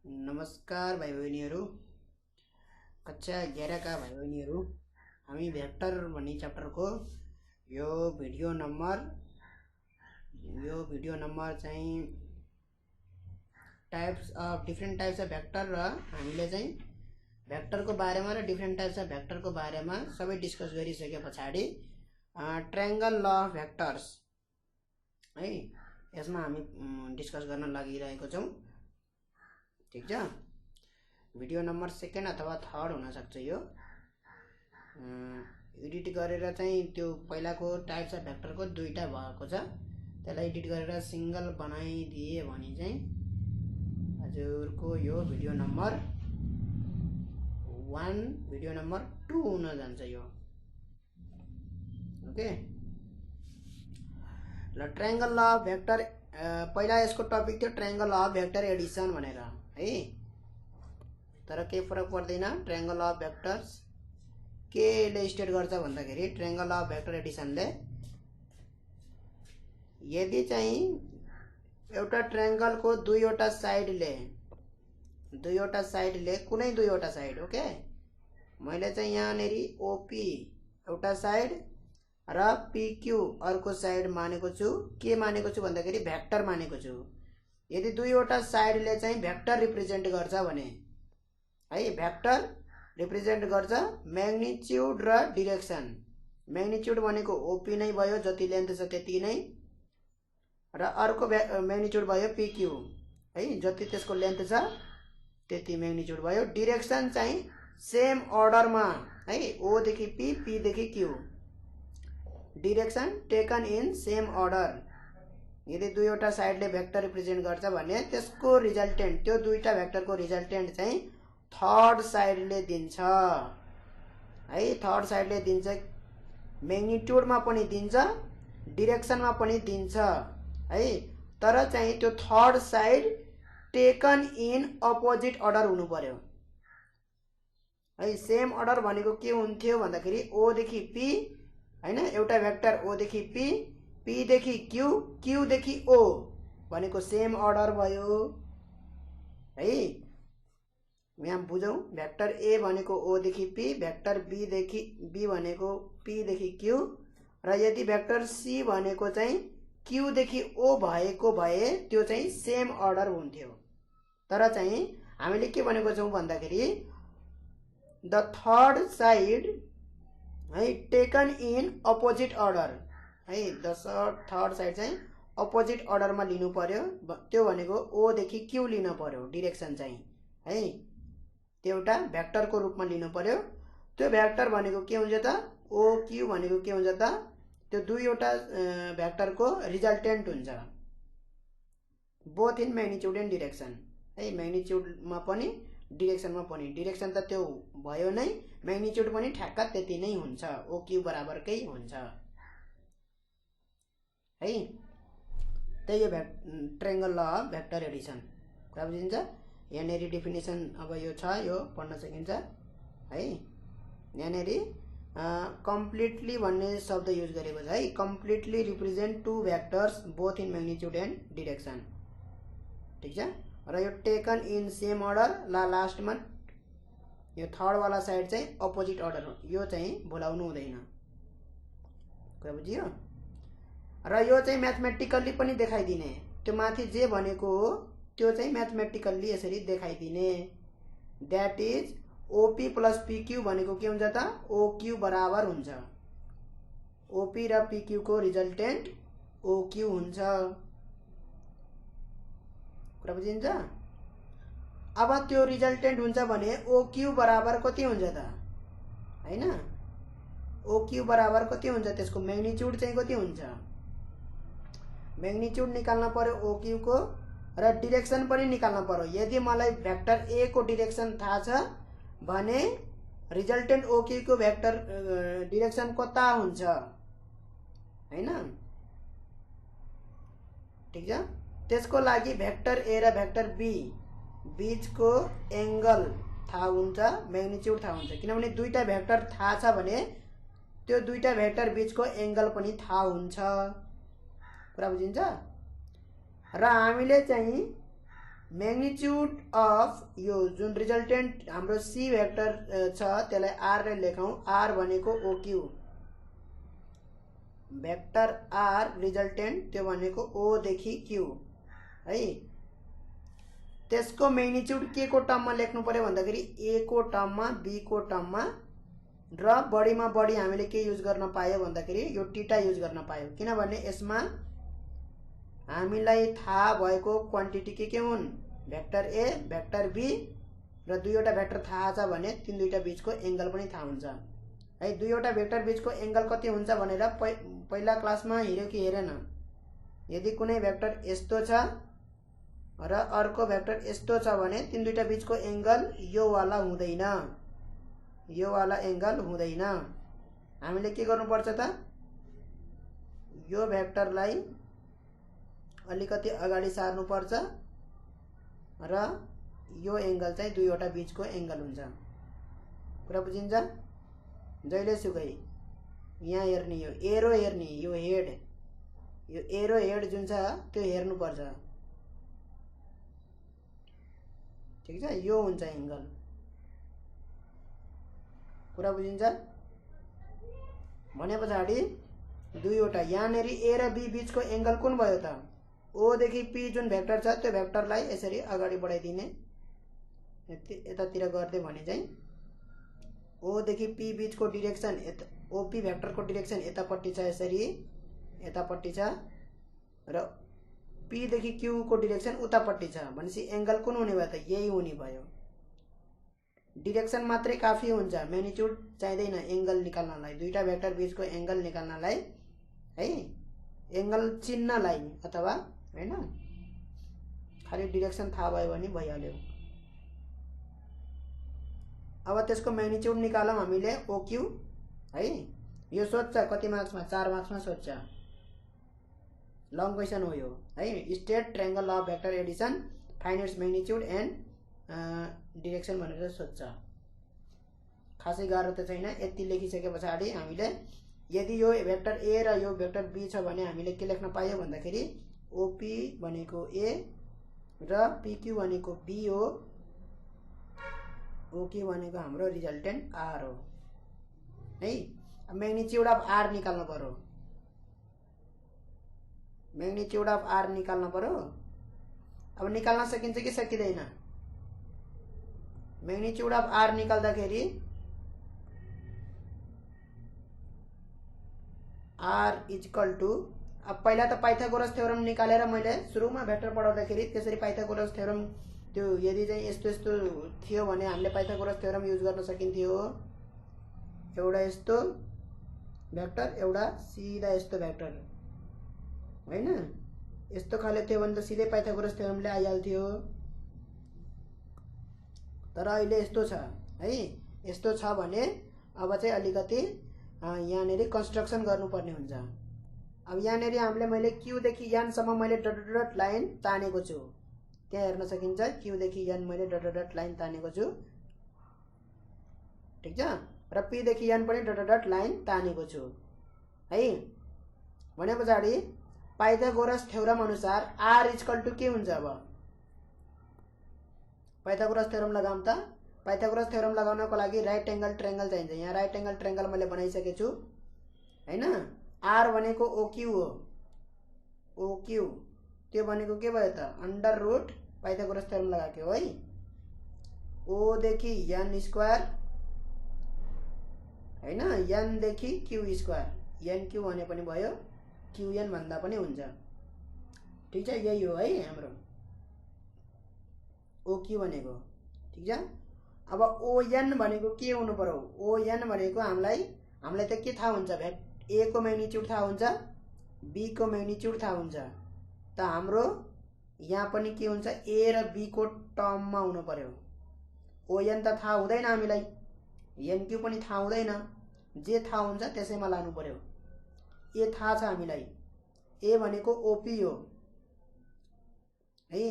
नमस्कार भाइ बहिनीहरू। कक्षा 11 का भाइ बहिनीहरू, हामी भेक्टर भन्ने च्याप्टरको यो भिडियो नम्बर चाहिँ डिफ्रेन्ट टाइप्स अफ भेक्टर र हामीले चाहिँ भेक्टरको बारेमा र डिफ्रेन्ट टाइप्स अफ भेक्टरको बारेमा सबै डिस्कस गरिसके पछाडि ट्रायंगल ल अफ भेक्टर्स है यसमा हामी डिस्कस गर्न लागिरहेको छौं। ठीक छ, भिडियो नम्बर 2 अथवा 3 हुन सक्छ। यो एडिट गरेर चाहिँ त्यो पहिलाको टाइप्स अफ भेक्टरको दुईटा भएको छ, त्यसलाई एडिट गरेर सिंगल बनाइदिए भने चाहिँ हजुरको यो भिडियो नम्बर 1 भिडियो नम्बर 2 हुन जान्छ यो। ओके ल, ट्रायंगल ल अफ भेक्टर पहिला यसको टपिक थियो triangle law of vector Edison भनेर है। तर के फरक पर्दैन, ट्रायंगल ल अफ भेक्टर्स केले स्टेट गर्छ भन्दाखेरि ट्रायंगल ल अफ भेक्टर एडिसनले यदि चाहिँ एउटा ट्रायंगलको दुईवटा साइडले कुनै दुईवटा साइड, ओके मैले चाहिँ यहाँनेरि ओपी एउटा साइड र पीक्यू अर्को साइड मानेको छु। के मानेको छु भन्दाखेरि भेक्टर मानेको छु। यदि दुईवटा साइडले चाहिँ भेक्टर रिप्रेजेन्ट गर्छ भने है, भेक्टर रिप्रेजेन्ट गर्छ म्याग्निट्युड र डिरेक्सन। म्याग्निट्युड भनेको ओपी नै भयो, जति लेन्थ छ त्यति नै, र अर्को म्याग्निट्युड भयो पीक्यू है, जति त्यसको लेन्थ छ त्यति म्याग्निट्युड भयो। डिरेक्सन चाहिँ सेम अर्डरमा है, ओ देखि पी, पी देखि Q, direction taken in same order. यदि दुईवटा साइडले भेक्टर रिप्रेजेन्ट गर्छ भने त्यसको रिजल्टेन्ट, त्यो दुईटा भेक्टरको रिजल्टेन्ट चाहिँ थर्ड साइडले दिन्छ है। थर्ड साइडले दिन्छ, म्याग्निट्युडमा पनि दिन्छ, डिरेक्सनमा पनि दिन्छ है। तर चाहिँ त्यो third side taken in opposite order हुनु पर्यो है। सेम अर्डर भनेको के हुन्थ्यो भन्दाखेरि ओ देखि पी हैन, एउटा भेक्टर ओ देखि पी, पी देखि क्यू, क्यू देखि ओ भनेको सेम अर्डर भयो है। यहाँ बुझौं, भेक्टर ए भनेको ओ देखि पी, भेक्टर बी भनेको पी देखि क्यू, र यदि भेक्टर सी भनेको चाहिँ क्यू देखि ओ भएको भए त्यो चाहिँ सेम अर्डर हुन्थ्यो। तर चाहिँ हामीले के भनेको छौं भन्दाखेरि द थर्ड साइड है टेकन इन अपोजिट अर्डर है। द थर्ड साइड चाहिँ अपोजिट अर्डरमा लिनु पर्यो। त्यो भनेको ओ देखि क्यू लिनु पर्यो, डिरेक्सन चाहिँ है, त्यो एउटा भेक्टरको रूपमा लिनु पर्यो। त्यो भेक्टर भनेको के हुन्छ त, ओ क्यू भनेको के हुन्छ त, त्यो दुईवटा भेक्टरको रिजल्टेन्ट हुन्छ, both in magnitude and direction है। म्याग्निट्युडमा पनि डिरेक्सनमा पनि, डिरेक्सन त त्यो भयो नै, म्याग्निट्युड पनि ठ्याक्क त्यति नै हुन्छ, ओ क्यू बराबरकै हुन्छ है। त्यही हो triangle law of vector Edison. कुरा बुझिन्छ? यहाँनेरि डेफिनेसन अब यो छ, यो पढ्न सकिन्छ है। यहाँनेरि कम्प्लिटली भन्ने शब्द युज गरेको छ है। Completely represent two vectors both in magnitude and direction. ठीक छ, र यो टेकन इन सेम अर्डर, लास्टमा यो थर्ड वाला साइड चाहिँ अपोजिट अर्डर हो, यो चाहिँ भुलाउनु हुँदैन। कुरा बुझियो? र यो चाहिँ म्याथमेटिकल्ली पनि देखाइदिने, त्यो माथि जे भनेको हो त्यो चाहिँ म्याथमेटिकल्ली यसरी देखाइदिने। That is OP plus PQ भनेको के हुन्छ त, ओक्यू बराबर हुन्छ, ओपी र पीक्यू को रिजल्टेन्ट ओक्यू हुन्छ। कुरा बुझिन्छ? अब त्यो रिजल्टेन्ट हुन्छ भने ओक्यू बराबर कति हुन्छ त हैन, ओक्यू बराबर कति हुन्छ, त्यसको म्याग्निट्युड चाहिँ कति हुन्छ, म्याग्निट्युड निकाल्न पर्यो ओक्यू को, र डिरेक्सन पनि निकाल्न पर्यो। यदि मलाई भेक्टर ए को डिरेक्सन थाहा छ भने रिजल्टेन्ट ओक्यू को भेक्टर डिरेक्सन कता हुन्छ हैन। ठीक छ, त्यसको लागि भेक्टर ए र भेक्टर बी बीचको एंगल थाहा हुन्छ, म्याग्निट्युड थाहा हुन्छ। किनभने दुईटा भेक्टर थाहा छ भने त्यो दुईटा भेक्टर बीचको एंगल पनि थाहा हुन्छ। कुरा बुझिन्छ? र हामीले चाहिँ म्याग्निट्युड अफ यो जुन रिजल्टेन्ट हाम्रो सी भेक्टर छ त्यसलाई आर ले लेखौँ। आर भनेको ओक्यू, भेक्टर आर रिजल्टेन्ट त्यो भनेको ओ देखि क्यू है। त्यसको म्याग्निट्युड के को टर्ममा लेख्नु पर्यो भन्दाखेरि ए को टर्ममा, बी को टर्ममा, र बढीमा बढी हामीले के युज गर्न पायो भन्दाखेरि यो टीटा युज गर्न पायो। किनभने यसमा हामीलाई थाहा भएको क्वान्टिटी के हुन्, भेक्टर ए, भेक्टर बी र दुईवटा भेक्टर थाहा छ भने तीन दुईटा बीचको एंगल पनि थाहा हुन्छ है। दुईवटा भेक्टर बीचको एंगल कति हुन्छ भनेर पहिला क्लासमा हेर्यो कि हेरेन। यदि कुनै भेक्टर यस्तो छ र अर्को भेक्टर यस्तो छ भने तीन दुईटा बीचको एंगल यो वाला हुँदैन, यो वाला एंगल हुँदैन। हामीले के गर्नुपर्छ त, यो भेक्टरलाई अलिकति अगाडि सार्नुपर्छ र यो एंगल चाहिँ दुईवटा बीचको एंगल हुन्छ। कुरा बुझिन्छ? जहिले सुकै यहाँ हेर्ने, यो एरो हेर्ने, यो हेड, यो एरो हेड जुन छ त्यो हेर्नुपर्छ। ठीक छ, यो हुन्छ एंगल। कुरा बुझिन्छ? भने पछाडि दुईवटा यहाँनेरि ए र बी बीचको एंगल कुन भयो त, ओ देखि पी जुन भेक्टर छ त्यो भेक्टरलाई यसरी अगाडि बढाइदिने, यतातिर गर्दै भने चाहिँ ओ देखि पी बीचको डिरेक्सन, ओपी भेक्टरको डिरेक्सन यतापट्टि छ, यसरी यतापट्टि छ, र पी देखि क्यू को डिरेक्सन उतापट्टि छ। भनेपछि एंगल कुन हुने भयो त, यही हुने भयो। डिरेक्सन मात्रै काफी हुन्छ, म्याग्निट्युड चाहिँदैन एंगल निकाल्नलाई। दुईटा भेक्टर बीचको एंगल निकाल्नलाई है, एंगल चिन्हलाई अथवा हैन, खाली डिरेक्सन थाहा भयो भने भइहाल्यो। अब त्यसको म्याग्निट्युड निकालौं हामीले ओक्यू है। यो सोध्छ कति मार्क्समा, 4 मार्क्समा सोध्छ। लङ क्वेशन हो यो है। State triangle of vector Edison, find it's magnitude and direction भनेर सोध्छ। खासै गाह्रो त छैन। यति लेखिसके पछाडि हामीले यदि यो भेक्टर ए र यो भेक्टर बी छ भने हामीले के लेख्न पायो भन्दाखेरि ओपी भनेको ए र पीक्यू भनेको बी हो, ओक्यू भनेको हाम्रो रिजल्टेन्ट आर हो है। म्याग्निट्युड अफ आर निकाल्नु पर्यो, म्याग्निट्युड अफ आर निकाल्नु पर्यो। अब निकाल्न सकिन्छ कि सकिँदैन? म्याग्निट्युड अफ आर निकाल्दाखेरि आर इक्वल टू, अब पहिला त पाइथागोरस थ्योरम निकालेर मैले सुरुमा भेक्टर पढाउँदाखेरि त्यसरी पाइथागोरस थ्योरम, त्यो यदि चाहिँ यस्तो यस्तो थियो भने हामीले पाइथागोरस थ्योरम युज गर्न सकिन्थ्यो। एउटा यस्तो भेक्टर, एउटा सिधा यस्तो भेक्टर हैन, यस्तो खाले थियो भने त सिधै पाइथागोरस थ्योरमले आइहाल्थ्यो। तर अहिले यस्तो छ है। यस्तो छ भने अब चाहिँ अलिकति यहाँनेरि कन्स्ट्रक्सन गर्नुपर्ने हुन्छ। अब यहाँनेरि हामीले मैले क्यू देखि एन सम्म मैले डट डट लाइन तानेको छु, त्यहाँ हेर्न सकिन्छ। क्यू देखि एन मैले डट डट लाइन तानेको छु, ठीक छ। र पी देखि एन पनि डट डट लाइन तानेको छु है। भने पछाडि पाइथागोरस थ्योरम अनुसार आर इक्वल टू के हुन्छ? अब पाइथागोरस थ्योरम लगाऊँ त। पाइथागोरस थ्योरम लगाउनको लागि राइट एंगल ट्रायंगल चाहिन्छ। यहाँ राइट एंगल ट्रायंगल मैले बनाइसकेको छु हैन। आर भनेको ओक्यू हो, ओक्यू त्यो भनेको के भयो त, अंडर रूट पाइथागोरस थ्योरम लगाएको है। ओ देखि एन स्क्वायर हैन, एन देखि क्यू स्क्वायर, एन क्यू भने पनि भयो, क्यू एन भन्दा पनि हुन्छ, ठीक छ। यही हो है हाम्रो ओक्यू भनेको, ठीक छ। अब ओएन भनेको के हुनु पर्यो? ओएन भनेको हामीलाई त के थाहा हुन्छ, ए को म्याग्निट्युड थाहा हुन्छ, बी को म्याग्निट्युड थाहा हुन्छ। त हाम्रो यहाँ पनि के हुन्छ, ए र बी को टर्ममा हुनु पर्यो। ओएन त थाहा हुँदैन हामीलाई, एन क्यू पनि थाहा हुँदैन, जे थाहा हुन्छ त्यसैमा लानु पर्यो। ए थाहा छ हामीलाई, ए भनेको ओपी हो है।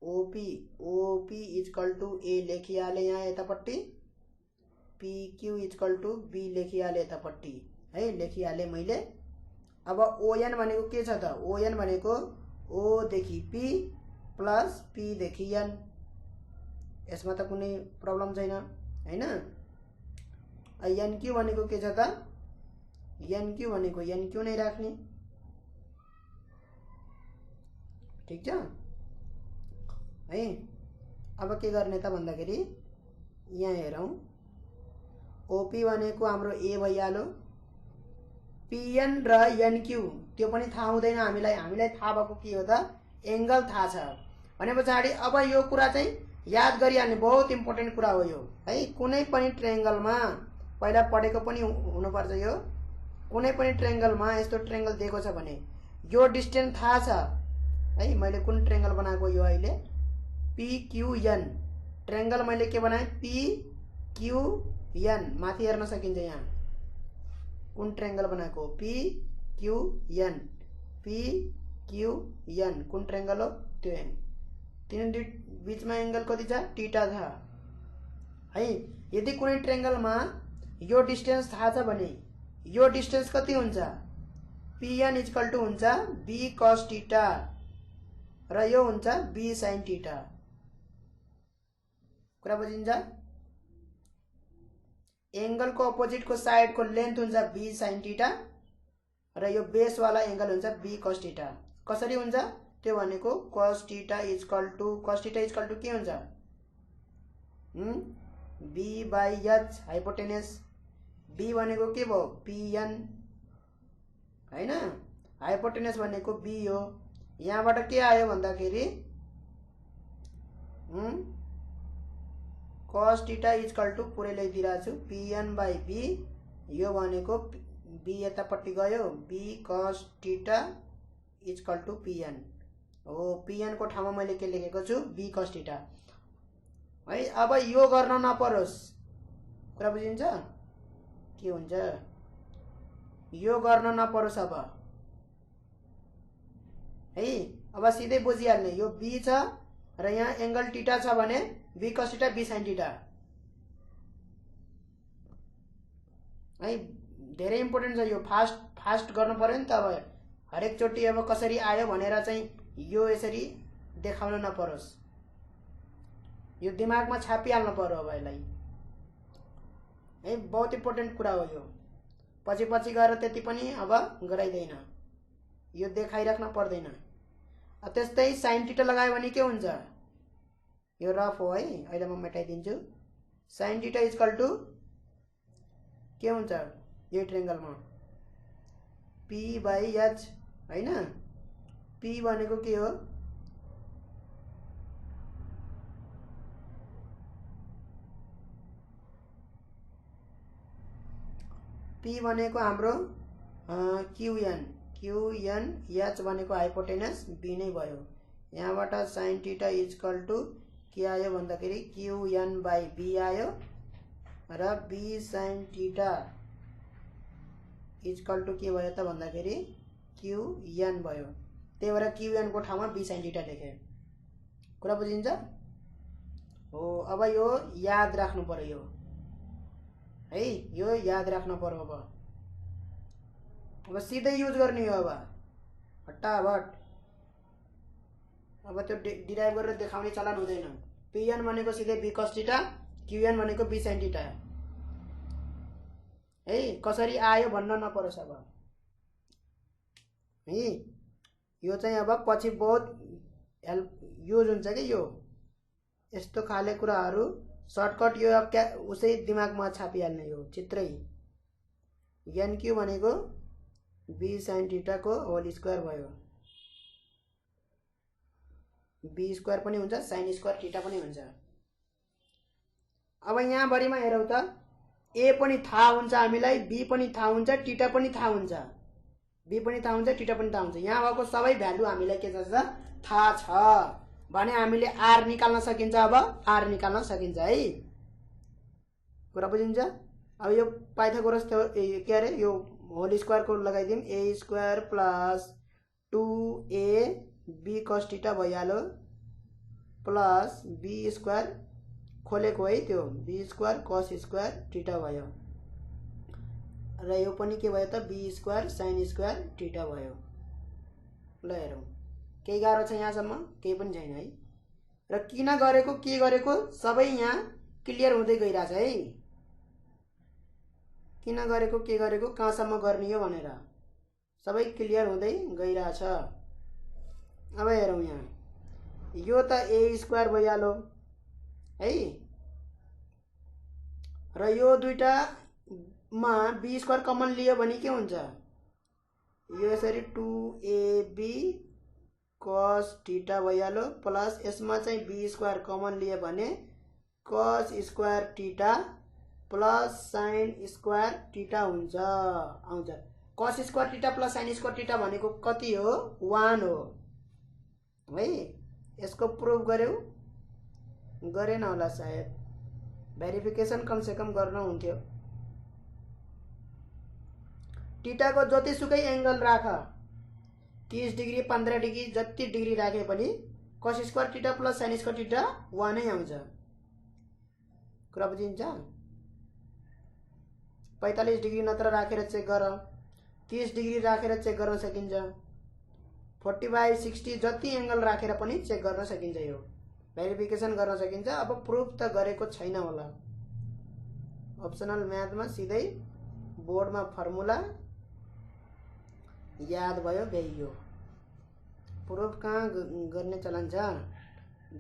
ओपी, ओपी इक्वल टू ए लेखिहाले यहाँ यतापट्टि, पीक्यू इक्वल टू बी लेखिहाले यतापट्टि है, लेखिहाले मैले। अब ओएन भनेको के छ त? ओएन भनेको ओ देखि पी प्लस पीदेखि एन, यसमा त कुनै प्रब्लम छैन हैन। एनक्यू भनेको के छ त, एनक्यू भनेको एनक्यू नै राख्ने, ठिक छ है। अब के गर्ने त भन्दाखेरि यहाँ हेरौँ, ओपी भनेको हाम्रो ए भइहाल्यो, पिएन र एनक्यू त्यो पनि थाहा हुँदैन हामीलाई, हामीलाई थाहा भएको के हो त, एंगल थाहा छ भने पछाडि अब यो कुरा चाहिँ याद गरिहाल्ने, बहुत इम्पोर्टेन्ट कुरा हो यो है। कुनै पनि ट्रायंगलमा पहिला पढेको पनि हुनुपर्छ यो, कुनै पनि ट्रायंगलमा यस्तो ट्रायंगल दिएको छ भने यो डिस्टेन्स थाहा छ है। मैले कुन ट्रायंगल बनाएको यो अहिले पीक्यूएन ट्रायंगल मैले के बनाएँ, पीक्यूएन, माथि हेर्न सकिन्छ यहाँ कुन ट्रायंगल बनाएको, पीक्यूएन, पीक्यूएन कुन ट्रायंगल हो त्यो हेर्नु। तीन बीचमा एंगल कति छ, थीटा छ है। यदि कुनै ट्रायंगलमा यो डिस्टेन्स थाहा छ भने यो डिस्टेन्स कति हुन्छ, पीएन इक्वल टु हुन्छ बी कस थीटा र यो हुन्छ बी साइन थीटा। कुरा बुझिन्छ। एंगल को अपोजिट को साइड को लेंथ हुन्छ बी साइन थीटा र यो बेस वाला एंगल हुन्छ बी कस थीटा। कसरी हुन्छ त्यो भनेको cos थीटा इक्वल टु के हुन्छ, b by h hypotenuse. B भनेको के भयो, पीएन हैन, हाइपोटेनस भनेको बी हो। यहाँबाट के आयो भन्दाखेरि cos थीटा इक्वल टु पुरै लेखिदिरहेको छु पीएन बाई बी, यो भनेको बी यतापट्टि गयो, b cos theta equal to PN हो। पीएन को ठाउँमा मैले के लेखेको छु, बी cos थीटा है। अब यो गर्न नपरोस्, कुरा बुझिन्छ के हुन्छ, यो गर्न नपरोस् अब है। अब सिधै बुझिहाल्ने, यो बी छ र यहाँ एंगल थीटा छ भने b cos theta b sine theta है। धेरै इम्पोर्टेन्ट छ यो, फास्ट गर्नु पर्यो नि त। अब हरेक चोटि अब कसरी आयो भनेर चाहिँ यो यसरी देखाउन नपरोस्, यो दिमागमा छापिहाल्नु पर्यो अब यसलाई है। बहुत इम्पोर्टेन्ट कुरा हो यो, पछि पछि गएर त्यति पनि अब गराइदैन, यो देखाइराख्न पर्दैन। त्यस्तै साइन थीटा लगायो भने के हुन्छ, यो रफ हो है, अहिले म मेटाइदिन्छु। साइन थीटा इक्वल टु के हुन्छ यो ट्रायंगलमा पी बाई एच हैन। पी भनेको के हो, पी भनेको हाम्रो क्यूएन, क्यूएन, एच भनेको हाइपोटेनस बी नै भयो। यहाँबाट साइन थीटा इक्वल टु के आयो भन्दाखेरि क्यूएन बाई बी आयो र b sine theta equal to के भयो त भन्दाखेरि क्यूएन भयो। त्यही भएर क्यूएन को ठाउँमा बी साइन थीटा लेखे। कुरा बुझिन्छ हो। अब यो याद राख्नु पर्यो यो है, यो याद राख्नु पर्यो। अब सिधै युज गर्ने हो अब हट्टाभट। अब त्यो डिराइभ गरेर देखाउने चलन हुँदैन। पीएन भनेको सिधै बी cos थीटा, क्यूएन भनेको बी साइन थीटा है। कसरी आयो भन्न नपरोस् अब है। यो चाहिँ अब पछि बहुत हेल्प युज हुन्छ कि यो यस्तो खाले कुराहरू सर्टकट। यो अब क्या उसै दिमागमा छापिहाल्ने यो चित्रै। एनक्यू भनेको बी साइन थीटा को होल स्क्वायर भयो, बी स्क्वायर पनि हुन्छ, साइन स्क्वायर थीटा पनि हुन्छ। अब यहाँ भरिमा हेरौँ त, ए पनि थाहा हुन्छ हामीलाई, बी पनि थाहा हुन्छ, थीटा पनि थाहा हुन्छ, बी पनि थाहा हुन्छ, थीटा पनि थाहा हुन्छ। यहाँ भएको सबै भ्यालु हामीलाई के छ थाहा छ भने हामीले आर निकाल्न सकिन्छ। अब आर निकाल्न सकिन्छ है। कुरा बुझिन्छ। अब यो पाइथागोरस के अरे यो होल स्क्वायर को लगाइदिउँ, a square plus 2a b cos theta भइहाल्यो प्लस बी स्क्वायर खोलेको है त्यो b square cos square theta भयो र यो पनि के भयो त b square sine square theta भयो। ल हेरौँ केही गाह्रो छ यहाँसम्म? केही पनि छैन है। र किन गरेको के गरेको सबै यहाँ क्लियर हुँदै गइरहेछ है। किन गरेको के गरेको कहाँसम्म गर्ने हो भनेर सबै क्लियर हुँदै गइरहेछ। अब हेरौँ यहाँ यो त ए स्क्वायर भइहाल्यो है, र यो दुईटामा बी स्क्वायर कमन लियो भने के हुन्छ? यो यसरी 2ab cos थीटा भइहाल्यो प्लस यसमा चाहिँ बी स्क्वायर कमन लियो भने cos square theta plus sign square theta हुन्छ आउँछ। cos square theta plus sign square theta भनेको कति हो? 1 हो है। यसको प्रुफ गर्यौ? गरेन होला सायद, भेरिफिकेसन कमसेकम गर्न हुन्थ्यो। थीटाको जतिसुकै एंगल राख, 30 डिग्री 15 डिग्री जति डिग्री राखे पनि cos square theta plus sign square theta 1 नै आउँछ। कुरा बुझिन्छ? 45 डिग्री नत्र राखेर चेक गर, 30 डिग्री राखेर चेक गर्न सकिन्छ, 45 60 जति एंगल राखेर पनि चेक गर्न सकिन्छ, यो भेरिफिकेसन गर्न सकिन्छ। अब प्रुफ त गरेको छैन होला। अप्सनल म्याथमा सिधै बोर्डमा फर्मुला याद भयो गइयो। प्रुफ कहाँ गर्ने चलन छ?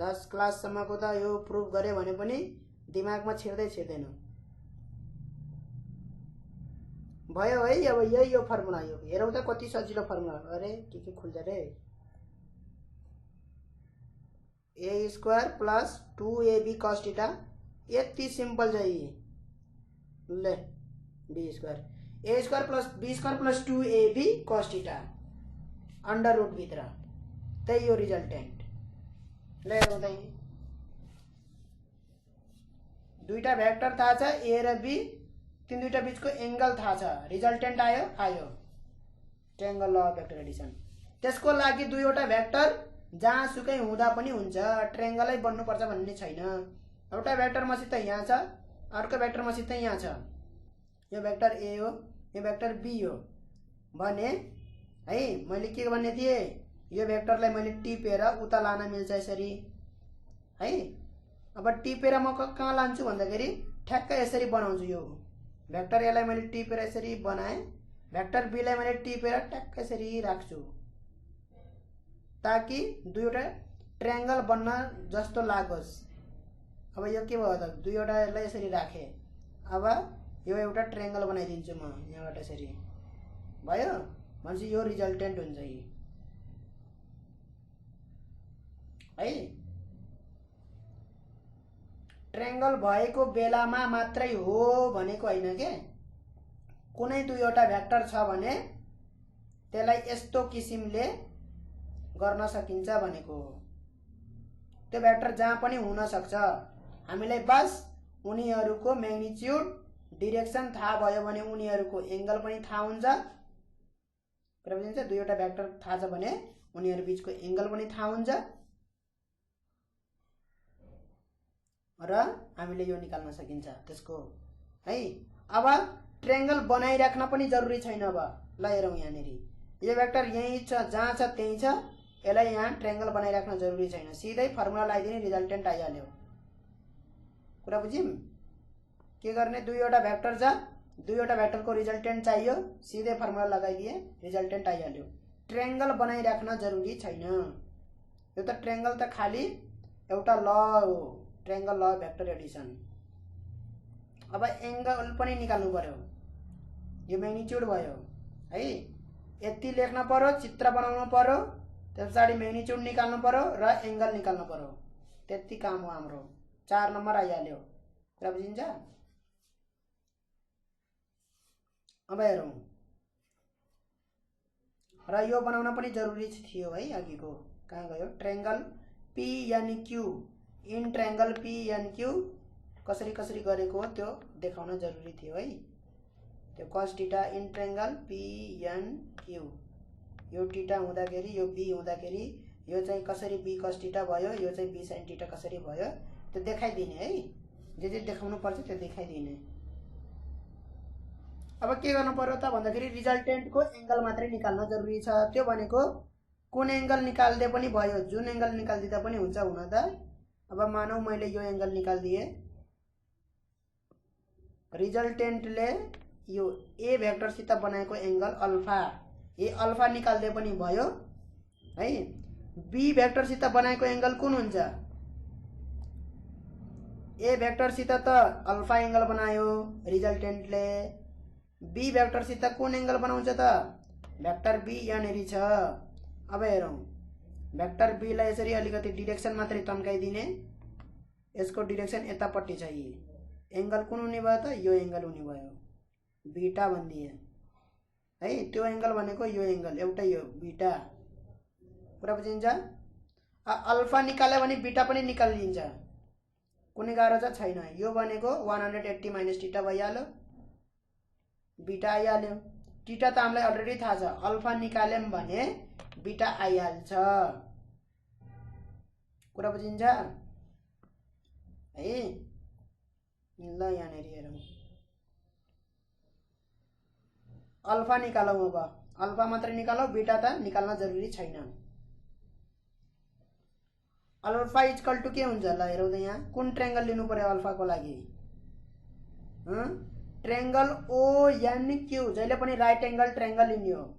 10 क्लाससम्मको त यो प्रुफ गरे भने पनि दिमागमा छिर्दै छिर्दैन। भयो है। अब यही यो फर्मुला, यो हेरौँ त कति सजिलो फर्मुला। अरे के खुल्छ रे? A square plus 2ab cos theta, यति सिंपल छ यी। ले b square a square plus b square plus 2ab cos theta under root भित्र, त्यही यो रिजल्टेन्ट। ले हेरौँ त दुईटा भेक्टर थाहा छ ए र बी, तीन दुईटा बीचको एंगल थाहा छ, रिजल्टेन्ट आयो आयो triangle law of vector Edison. त्यसको लागि दुईवटा भेक्टर जहाँ सुकै हुँदा पनि हुन्छ, ट्रायंगलै बन्नुपर्छ भन्ने छैन। एउटा भेक्टर मसित यहाँ छ, अर्को भेक्टर मसित यहाँ छ। यो भेक्टर ए हो, यो भेक्टर बी हो भने है मैले के भन्ने थिए? यो भेक्टरलाई मैले टिपेर उता लान मिल्छ यसरी है। अब टिपेर म कहाँ लान्छु भन्दाखेरि ठ्याक्कै यसरी बनाउँछु। यो भेक्टर ए लाई मैले टिपेर यसरी बनाएँ, भेक्टर बी लाई मैले टिपेर ठ्याक्कै यसरी राख्छु, ताकि दुईवटा ट्रायंगल बन्न जस्तो लागोस्। अब यो के भयो त? दुईवटालाई यसरी राखे, अब यो एउटा ट्रायंगल बनाइदिन्छु म यहाँबाट यसरी। भयो भनेपछि यो रिजल्टेन्ट हुन्छ यी है। ट्रायंगल भएको बेलामा मात्रै हो भनेको हैन के। कुनै दुईवटा भेक्टर छ भने त्यसलाई यस्तो किसिमले गर्न सकिन्छ भनेको हो। त्यो भेक्टर जहाँ पनि हुन सक्छ, हामीलाई बस उनीहरुको म्याग्निट्युड डिरेक्सन थाहा भयो भने उनीहरुको एंगल पनि थाहा हुन्छ। बुझिन्छ? दुईवटा भेक्टर थाहा छ भने उनीहरु बीचको एंगल पनि थाहा हुन्छ र हामीले यो निकाल्न सकिन्छ त्यसको है। अब ट्रायंगल बनाइराख्न पनि जरुरी छैन। अब ल हेरौँ यहाँनेरि यो भेक्टर यही छ, जहाँ छ त्यही छ, यसलाई यहाँ ट्रायंगल बनाइराख्न जरुरी छैन, सिधै फर्मुला लगाइदिने रिजल्टेन्ट आइहाल्यो। कुरा बुझिम? के गर्ने? दुईवटा भेक्टर छ, दुईवटा भेक्टरको रिजल्टेन्ट चाहियो, सिधै फर्मुला लगाइदिए रिजल्टेन्ट आइहाल्यो। ट्रायंगल बनाइराख्न जरुरी छैन। यो त ट्रायंगल त खाली एउटा ल हो, triangle law of vector Edison. अब एंगल पनि निकाल्नु पर्यो, यो म्याग्निट्युड भयो है। यति लेख्न पर्यो, चित्र बनाउनु पर्यो, त्यसपछि म्याग्निट्युड निकाल्नु पर्यो र एंगल निकाल्नु पर्यो, त्यति काम हो हाम्रो। 4 नम्बर आइहाल्यो। कुरा बुझिन्छ? अब हेरौँ, र यो बनाउन पनि जरुरी थियो है अघिको। कहाँ गयो? Triangle PNQ, in triangle PNQ कसरी कसरी गरेको हो त्यो देखाउन जरुरी थियो है। त्यो cos theta in triangle PNQ, यो थीटा हुँदाखेरि यो b हुँदाखेरि यो चाहिँ कसरी b cos थीटा भयो, यो चाहिँ b sin थीटा कसरी भयो, त्यो देखाइदिने है। जे जे देखाउनु पर्छ त्यो देखाइदिने। अब के गर्नु पर्यो त भन्दाखेरि रिजल्टेन्टको एंगल मात्रै निकाल्न जरुरी छ। त्यो भनेको कुन एंगल निकाल्दे पनि भयो, जुन एंगल निकाल्दिँदा पनि हुन्छ हुन त। अब मानौ मैले यो एंगल निकाल्दिए, रिजल्टेन्टले यो ए भेक्टरसित बनाएको एंगल अल्फा, ए अल्फा निकाल्दे पनि भयो है। बी भेक्टरसित बनाएको एंगल कुन हुन्छ, ए भेक्टरसित त अल्फा एंगल बनायो रिजल्टेन्टले, बी भेक्टरसित कुन एंगल बनाउँछ त, भेक्टर बी यहाँनेरि छ। अब हेरौँ, भेक्टर बी लाई यसरी अलिकति डिरेक्सन मात्रै तन्काइदिने, यसको डिरेक्सन यतापट्टि छ। एंगल कुन हुने भयो त, यो एंगल हुने भयो, बीटा भनिदिए है। त्यो एंगल भनेको यो एंगल एउटै हो, बीटा। कुरा बुझिन्छ। अल्फा निकाल्यो भने बीटा पनि निकालिन्छ, कुनै गाह्रो छ छैन। यो भनेको 180 माइनस थीटा भइहाल्यो, बीटा आइहाल्यो। थीटा त हामीलाई अलरेडी थाहा छ, अल्फा निकाल्यौं भने बीटा आइहाल्छ। कुरा बुझिन्छ है। ल यहाँनेरि हेरौँ, अल्फा निकालौँ। अब अल्फा मात्रै निकालौँ, बीटा त निकाल्न जरुरी छैन। अल्फा इक्वल टू के हुन्छ ल हेरौँ त, यहाँ कुन ट्रायंगल लिनु पर्यो अल्फाको लागि, ट्रायंगल ONQ, जहिले पनि राइट एंगल ट्रायंगल लिने हो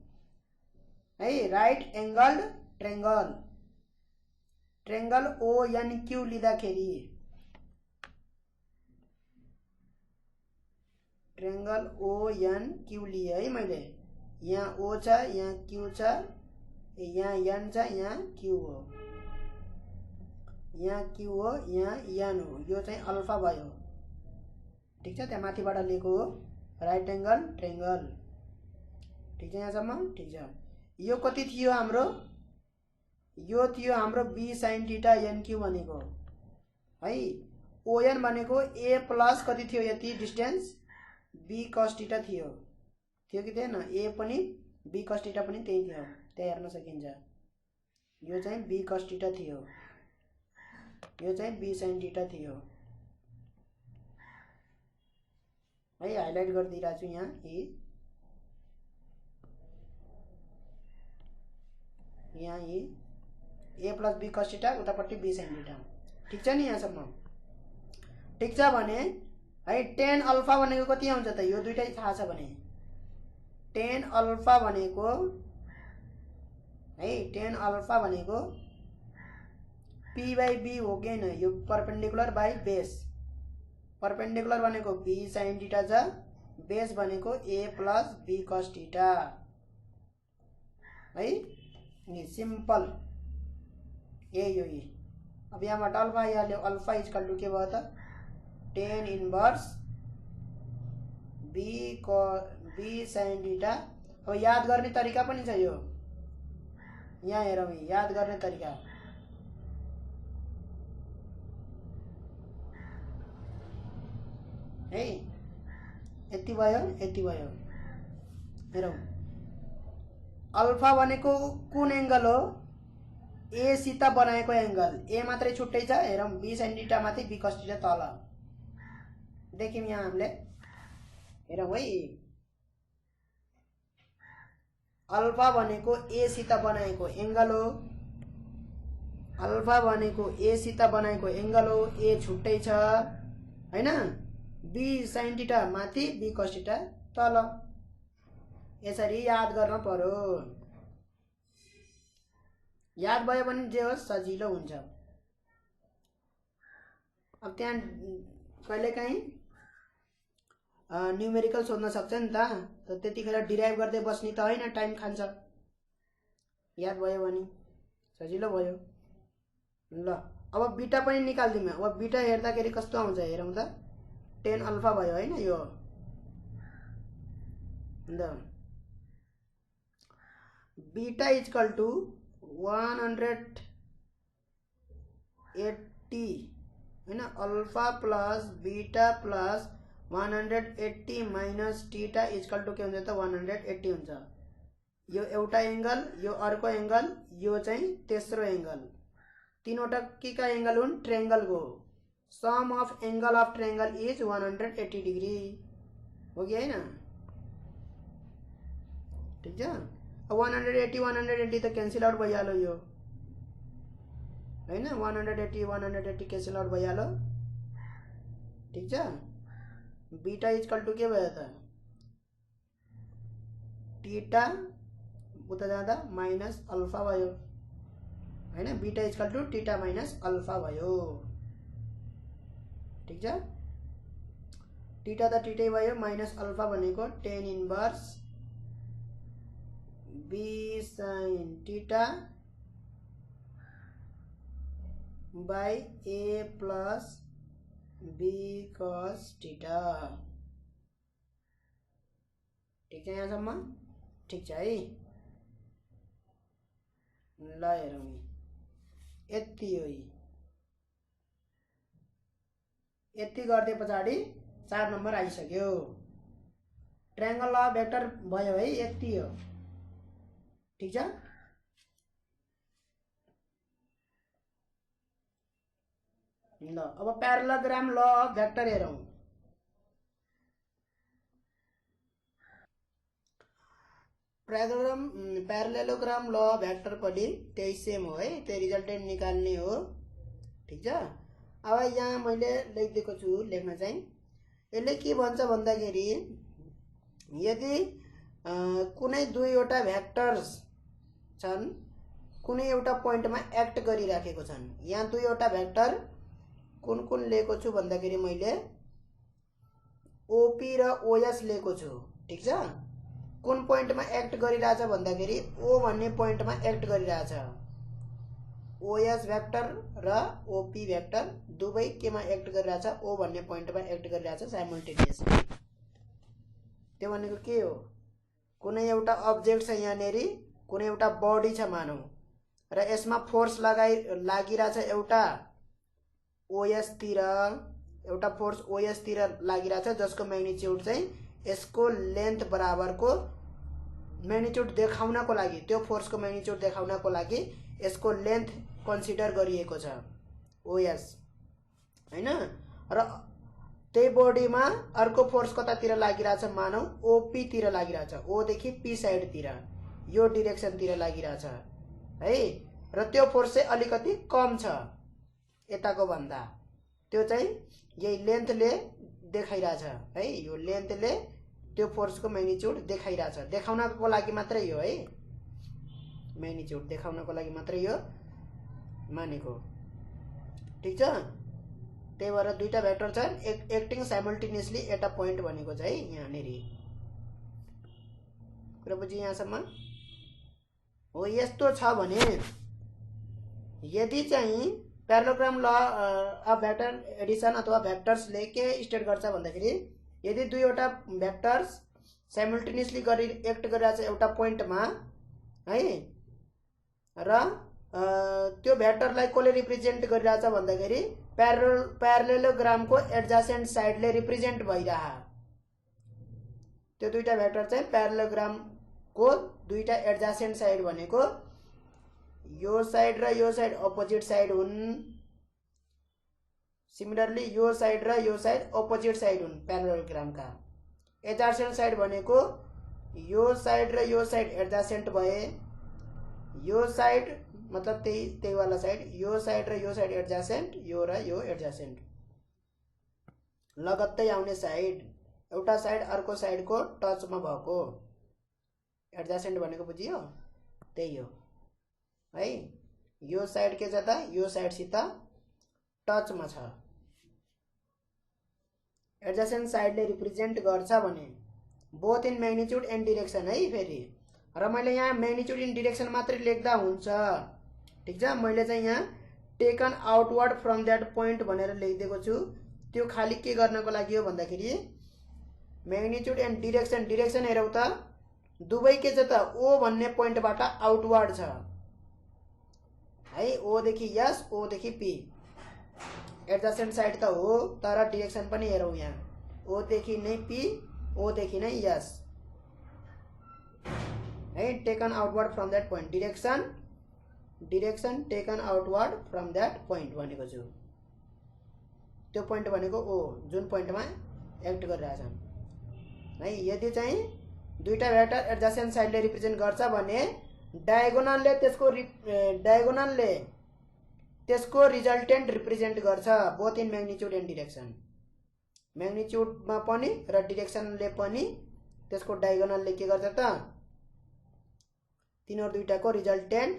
है, right angle triangle. Triangle ONQ लिँदाखेरि, ट्रायंगल ONQ लिए है मैले। यहाँ O छ, यहाँ Q छ, यहाँ N छ, यहाँ Q हो, यहाँ Q हो, यहाँ N हो। यो चाहिँ अल्फा भयो, ठीक छ। त्यहाँ माथिबाट लिएको हो राइट एंगल ट्रायंगल, ठीक छ यहाँसम्म, ठीक छ। यो कति थियो हाम्रो, यो थियो हाम्रो B sin थीटा NQ भनेको है। ON भनेको A प्लस कति थियो यति डिस्टेंस, B cos थीटा थियो कि थिएन, A पनि B cos थीटा पनि त्यही थियो, त्यहाँ हेर्न सकिन्छ। यो चाहिँ B cos थीटा थियो, यो चाहिँ B sin थीटा थियो है। हाइलाइट गरिदिइरहेको छु यहाँ, यहाँ A plus B cos theta, उतापट्टि B sin थीटा, ठीक छ नि यहाँसम्म, ठीक छ भने है। tan अल्फा भनेको कति आउँछ त, यो दुईटै थाहा छ भने tan अल्फा भनेको है, tan अल्फा भनेको P बाई B हो कि हैन, यो परपेंडिकुलर बाई बेस। परपेंडिकुलर भनेको B sin थीटा छ, बेस भनेको A plus B cos theta है। सिंपल यही हो। अब यहाँबाट अल्फा आइहाल्यो, अल्फा इक्वल टू के भयो त, tan inverse B sin theta. अब याद गर्ने तरिका पनि छ यो, यहाँ हेरौँ, याद गर्ने तरिका है। यति भयो, यति भयो। हेरौँ, अल्फा भनेको कुन एंगल हो, A सित बनाएको एंगल, A मात्रै छुट्टै छ। हेरौँ, B sin थीटा माथि, B cos थीटा तल देख्यौं यहाँ हामीले। हेरौँ है, अल्फा भनेको A सित बनाएको एंगल हो, अल्फा भनेको A सित बनाएको एंगल हो, A छुट्टै छ हैन। B sin थीटा माथि, B cos थीटा तल, यसरी याद गर्न पर्यो। याद भयो भने जे होस् सजिलो हुन्छ। अब त्यहाँ कहिलेकाहीँ न्यूमेरिकल सोध्न सक्छ नि त, त्यतिखेर डिराइभ गर्दै बस्ने त हैन, टाइम खान्छ। याद भयो भने सजिलो भयो। ल अब बीटा पनि निकाल्दिउँ। अब बीटा हेर्दाखेरि कस्तो आउँछ हेरौँ त, tan अल्फा भयो हैन, यो ल बीटा इक्वल टू 180 हैन, alpha plus beta plus 180 minus theta equal to के हुन्छ त 180 हुन्छ। यो एउटा एंगल, यो अर्को एंगल, यो चाहिँ तेस्रो एंगल, तीनवटा के का एंगल हुन्, ट्रायंगल को। Sum of angle of triangle is 180 degree हो कि हैन, ठीक छ। 180 180 त क्यान्सल आउट भइहाल्यो यो हैन 180 क्यान्सल आउट भइहाल्यो ठीक छ बीटा इक्वल टु के भयो त थीटा उता जाँदा माइनस अल्फा भयो हैन beta equal to theta minus alpha भयो ठीक छ थीटा त थीटै भयो माइनस अल्फा भनेको tan inverse b sin theta by a plus b cos theta ठीक छ यहाँसम्म ठीक छ है ल हेरौँ यति हो यति गर्दै पछाडि 4 नम्बर आइसक्यो ट्रायंगल ल भेक्टर भयो है यति हो ठीक छ ल अब प्यारालेलोग्राम ल भेक्टर हेरौं प्यारालेलोग्राम ल भेक्टर पनि त्यही सेम हो है त्यही रिजल्टेन्ट निकाल्ने हो ठीक छ अब यहाँ मैले लेखिदिएको छु लेख्न चाहिँ यसले के भन्छ भन्दाखेरि यदि कुनै दुईवटा भेक्टर्स छन् कुनै एउटा पोइन्टमा एक्ट गरिराखेको छन् यहाँ दुईवटा भेक्टर कुन कुन लिएको छु भन्दाखेरि मैले ओपी र ओएस लिएको छु ठीक छ कुन पोइन्टमा एक्ट गरिरहेछ भन्दाखेरि ओ भन्ने पोइन्टमा एक्ट गरिरहेछ ओएस भेक्टर र ओपी भेक्टर दुवै केमा एक्ट गरिरहेछ ओ भन्ने पोइन्टमा एक्ट गरिरहेछ साइमल्टेनियसली त्यो भनेको के हो कुनै एउटा अब्जेक्ट छ यहाँनेरि कुनै एउटा बडी छ मानौ र यसमा फोर्स लागिरहेछ एउटा ओएस तिर एउटा फोर्स ओएस तिर लागिरहेछ जसको म्याग्निट्युड चाहिँ यसको लेन्थ बराबरको म्याग्निट्युड देखाउनको लागि त्यो फोर्सको म्याग्निट्युड देखाउनको लागि यसको लेन्थ कन्सिडर गरिएको छ ओएस हैन र त्यही बडीमा अर्को फोर्स कतातिर लागिरहेछ मानौ ओपी तिर लागिरहेछ ओ देखि पी साइड तिर यो डाइरेक्सन तिर लागिरहेछ है र त्यो फोर्स चाहिँ अलिकति कम छ यताको भन्दा त्यो चाहिँ यही लेन्थले देखाइरहेछ है यो लेन्थले त्यो फोर्सको म्याग्निट्युड देखाइरहेछ देखाउनको लागि मात्रै हो है म्याग्निट्युड देखाउनको लागि मात्रै यो मानेको ठीक छ त्यही भएर दुईटा भेक्टर छन् acting simultaneously at a point भनेको चाहिँ यहाँनेरि कुरा बुझ्यो यहाँसम्म हो यस्तो छ भने यदि चाहिँ प्यारालेलोग्राम ल अफ भेक्टर एडिसन अथवा भेक्टर्सले के स्टेट गर्छ भन्दाखेरि यदि दुईवटा भेक्टर्स साइमल्टेनियसली एक्ट गरिरहेछ एउटा पोइन्टमा है र त्यो भेक्टरलाई कसले रिप्रेजेन्ट गरिरहेछ भन्दाखेरि प्यारालेलोग्रामको एडजासेन्ट साइडले रिप्रेजेन्ट भइरहा त्यो दुईटा भेक्टर चाहिँ प्यारालेलोग्रामको दुईटा एडजासेन्ट साइड भनेको यो साइड र यो साइड अपोजिट साइड हुन् सिमिलरली यो साइड र यो साइड अपोजिट साइड हुन् प्यारालेलोग्रामका एडजासेन्ट साइड भनेको यो साइड र यो साइड एडजासेन्ट भए यो साइड मतलब त्यही वाला साइड यो साइड र यो साइड एडजासेन्ट यो र यो एडजासेन्ट लगत्तै आउने साइड एउटा साइड अर्को साइडको टचमा भएको एडजासेन्ट भनेको बुझियो त्यही हो है यो साइड के छ त यो साइडसित टचमा छ एडजासेन्ट साइडले रिप्रेजेन्ट गर्छ भने both in magnitude and direction है फेरि र मैले यहाँ म्याग्निट्युड इन डाइरेक्सन मात्रै लेख्दा हुन्छ ठीक छ मैले चाहिँ यहाँ taken outward from that point भनेर लेखिदिएको छु त्यो खाली के गर्नको लागि हो भन्दाखेरि म्याग्निट्युड एन्ड डाइरेक्सन हेरौ त दुवै के छ त ओ भन्ने पोइन्टबाट आउटवर्ड छ है ओ देखि यस ओ देखि पी एडजासेन्ट साइड त हो तर डाइरेक्सन पनि हेरौ यहाँ ओ देखि नै पी ओ देखि नै यस है taken outward from that point direction taken outward from that point भनेको छु त्यो पोइन्ट भनेको ओ जुन पोइन्टमा एक्ट गरिरहेछ है यदि चाहिँ दुईटा भेक्टर एडजासेन्ट साइडले रिप्रेजेन्ट गर्छ भने डायगोनलले त्यसको रिजल्टेन्ट रिप्रेजेन्ट गर्छ both in magnitude and direction. म्याग्निट्युडमा पनि र डिरेक्सनले पनि त्यसको डायगोनलले के गर्छ त तिनीहरु दुईटाको रिजल्टेन्ट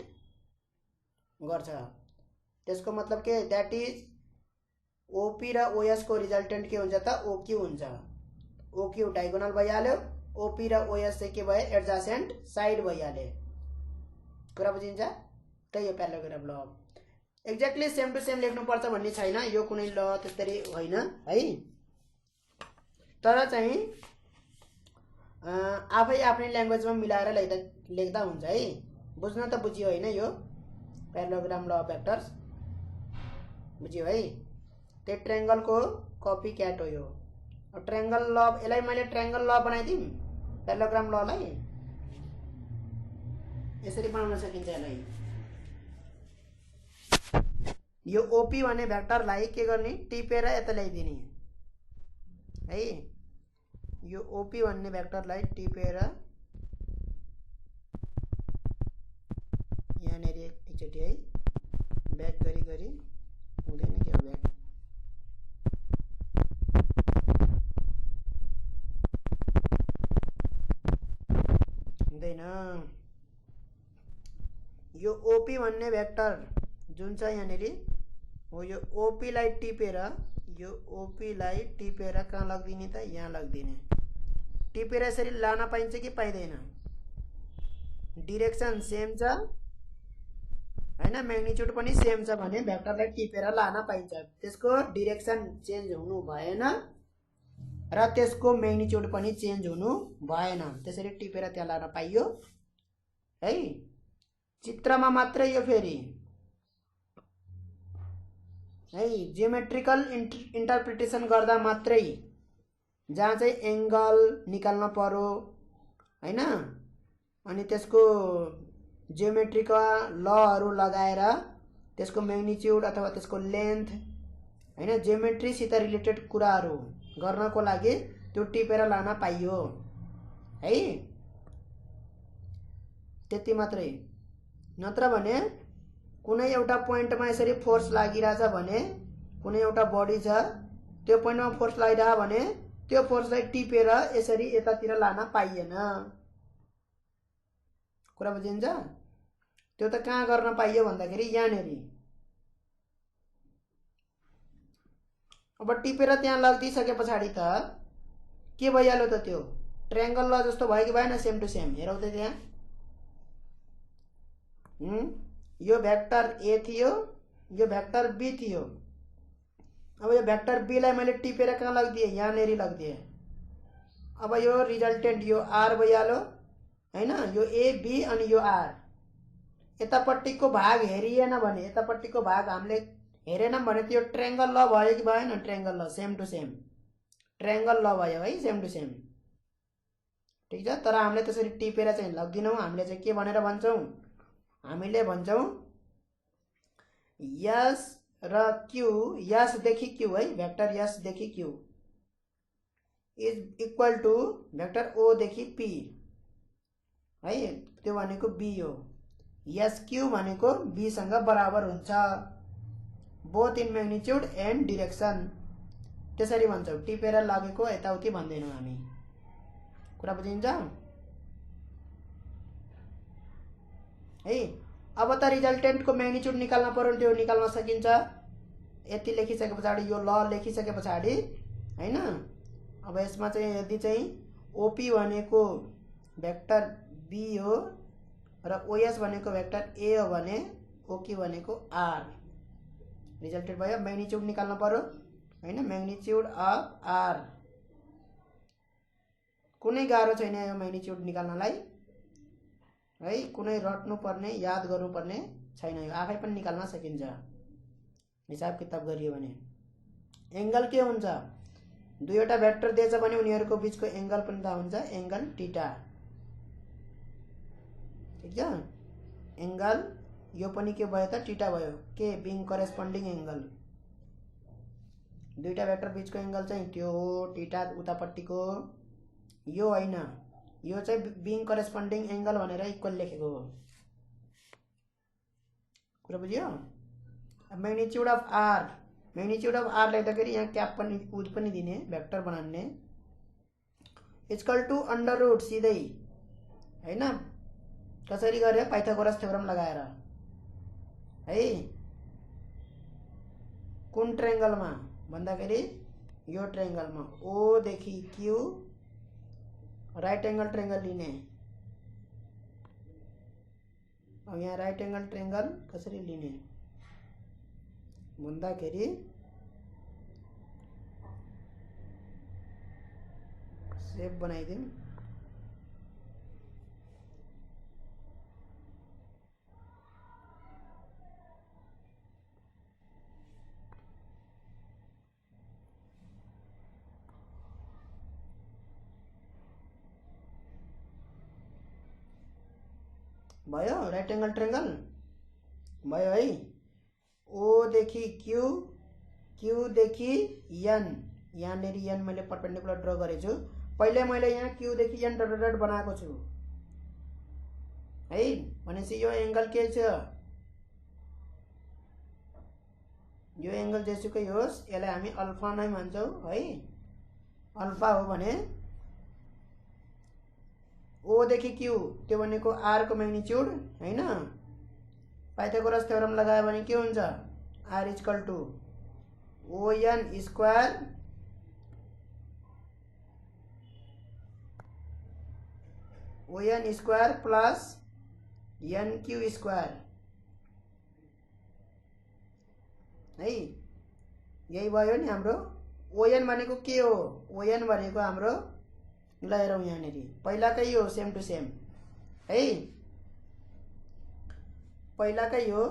गर्छ। त्यसको मतलब के दैट इज ओपी र ओएस को रिजल्टेन्ट के हुन्छ त ओक्यू हुन्छ। ओक्यू डायगोनल भइहाल्यो, ओपी र ओएस चाहिँ के भयो एडजासेन्ट साइड भइहाल्यो। कुरा बुझिन्छ? त्यही हो प्याराग्राफ ल। एक्ज्याक्टली सेम टु सेम लेख्नु पर्छ भन्ने छैन, यो कुनै ल त्यसरी होइन है। तर चाहिँ आफै आफ्नै ल्याङ्ग्वेजमा मिलाएर लेख्दा हुन्छ है। बुझ्न त बुझियो होइन? यो प्याराग्राफ ल भेक्टर्स बुझियो है? त्यो ट्रायंगल को कपी क्याट हो यो। ट्रायंगल ल यसलाई मैले ट्रायंगल ल बनाइदिम प्याराग्राफ ललाई यसरी बनाउन सकिन्छ। यसलाई यो ओपी भन्ने भेक्टरलाई के गर्ने टिपेर यता ल्याइदिने है। यो ओपी भन्ने भेक्टरलाई टिपेर यहाँनेरि एकचोटि है ब्याक गरी हुँदैन के हो ब्याक हुँदैन। यो ओपी भन्ने भेक्टर जुन छ यहाँनेरि हो यो ओपी लाई टिपेर कहाँ लगिदिने त यहाँ लगिदिने। टिपेर यसरी लान पाइन्छ कि पाइदैन? डिरेक्सन सेम छ हैन, म्याग्निट्युड पनि सेम छ भने भेक्टरलाई टिपेर लान पाइन्छ। त्यसको डिरेक्सन चेन्ज हुनु भएन र त्यसको म्याग्निट्युड पनि चेन्ज हुनु भएन। त्यसरी टिपेर त्यहाँ लान पाइयो है। चित्रमा मात्रै यो फेरि है जियोमेट्रिकल इन्टरप्रिटेसन गर्दा मात्रै, जहाँ चाहिँ एंगल निकाल्न पर्यो हैन, अनि त्यसको जियोमेट्रीका लहरु लगाएर त्यसको म्याग्निट्युड अथवा त्यसको लेन्थ हैन जियोमेट्रीसित रिलेटेड कुराहरु गर्नको लागि त्यो टिपेर लान पाइयो है। त्यति मात्रै। नत्र भने कुनै एउटा पोइन्टमा यसरी फोर्स लागिरहेछ भने, कुनै एउटा बडी छ त्यो पोइन्टमा फोर्स लागिरह भने त्यो फोर्सलाई टिपेर यसरी यतातिर लान पाइएन। कुरा बुझिन्छ? त्यो त कहाँ गर्न पाइयो भन्दाखेरि यहाँनेरि। अब टिपेर त्यहाँ लगिदिसके पछाडी त के भइहाल्यो त त्यो ट्रायंगल ल जस्तो भयो कि भएन? Same to same. हेरौ त त्यहाँ यो भेक्टर ए थियो, यो भेक्टर बी थियो। अब यो भेक्टर बी लाई मैले टिपेर कहाँ लगिदिए? यहाँनेरि लगिदिए। अब यो रिजल्टेन्ट यो आर भइहाल्यो हैन, यो ए बी अनि यो आर। यतापट्टिको भाग हेरिएन भने, यतापट्टिको भाग हामीले हेरेनौं भने त्यो ट्रायंगल ल भयो कि भएन? ट्रायंगल ल सेम टु सेम ट्रायंगल ल भयो है, सेम टु सेम। ठीक छ। तर हामीले त्यसरी टिपेर चाहिँ लग्दिनौं। हामीले चाहिँ के भनेर भन्छौं? हामीले भन्छौं यस र क्यू, यस देखि क्यू है, भेक्टर यस देखि Q is equal to vector O देखि पी है, त्यो भनेको बी हो। यस क्यू भनेको बी सँग बराबर हुन्छ both in magnitude and direction. त्यसरी भन्छौं। टिपेर लागेको यताउति भन्दैनौं हामी। कुरा बुझिन्छ है? अब त रिजल्टेन्ट को म्याग्निट्युड निकाल्न पर्यो, त्यो निकाल्न सकिन्छ। यति लेखिसके पछाडी यो ल लेखिसके पछाडी हैन, अब यसमा चाहिँ यदि चाहिँ ओपी भनेको भेक्टर बी हो र ओएस भनेको भेक्टर ए हो भने ओक्यू भनेको आर। रिजल्टेन्ट भयो। म्याग्निट्युड निकाल्न पर्यो हैन, म्याग्निट्युड अफ आर। कुनै गाह्रो छैन यो म्याग्निट्युड निकाल्नलाई है, कुनै रट्नु पर्ने याद गर्नु पर्ने छैन। यो आफै पनि निकाल्न सकिन्छ हिसाब किताब गरियो भने। एंगल के हुन्छ? दुईवटा भेक्टर दिएछ भने उनीहरुको बीचको एंगल पनि थाहा हुन्छ, एंगल थीटा। ठीक छ। एंगल यो पनि के भयो त थीटा भयो, के बिङ करेस्पोन्डिङ एंगल। दुईटा भेक्टर बीचको एंगल चाहिँ त्यो हो थीटा उतापट्टिको, यो हैन यो चाहिँ बिङ करेस्पोन्डिङ एंगल भनेर इक्वल लेखेको हो। कुरा बुझ्यो? मैग्निट्युड अफ आर लेख्दाखेरि यहाँ क्याप पनि उद पनि दिने, भेक्टर बनाउने, इक्वल टु अंडर रूट सीधै हैन। कसरी गरे? पाइथागोरस थ्योरम लगाएर है। कुन ट्रायंगलमा भन्दाखेरि यो ट्रायंगलमा ओ देखि क्यू राइट एंगल ट्रायंगल लिने। अब यहाँ राइट एंगल ट्रायंगल कसरी लिने भन्दाखेरि शेप बनाइदिउँ। भयो राइट एंगल ट्रायंगल भयो है। ओ देखि क्यू, क्यू देखि एन, यहाँनिर एन मैले परपेंडिकुलर ड्र गरेछु। पहिले मैले यहाँ क्यू देखि एन डट डट बनाएको छु है। भनेपछि यो एंगल के छ? यो एंगल जेसुकै होस् यसलाई हामी अल्फा नै मान्छौं है। अल्फा हो भने ओ देखि क्यू त्यो भनेको आर को मैग्निट्युड हैन। पाइथागोरस थ्योरम लगायो भने के हुन्छ? R equal to O N square plus N Q square है। यही भयो नि हाम्रो ओएन भनेको के हो? ओएन भनेको हाम्रो ल हेरौँ यहाँनिर पहिलाकै हो सेम टु सेम है। पहिलाकै हो।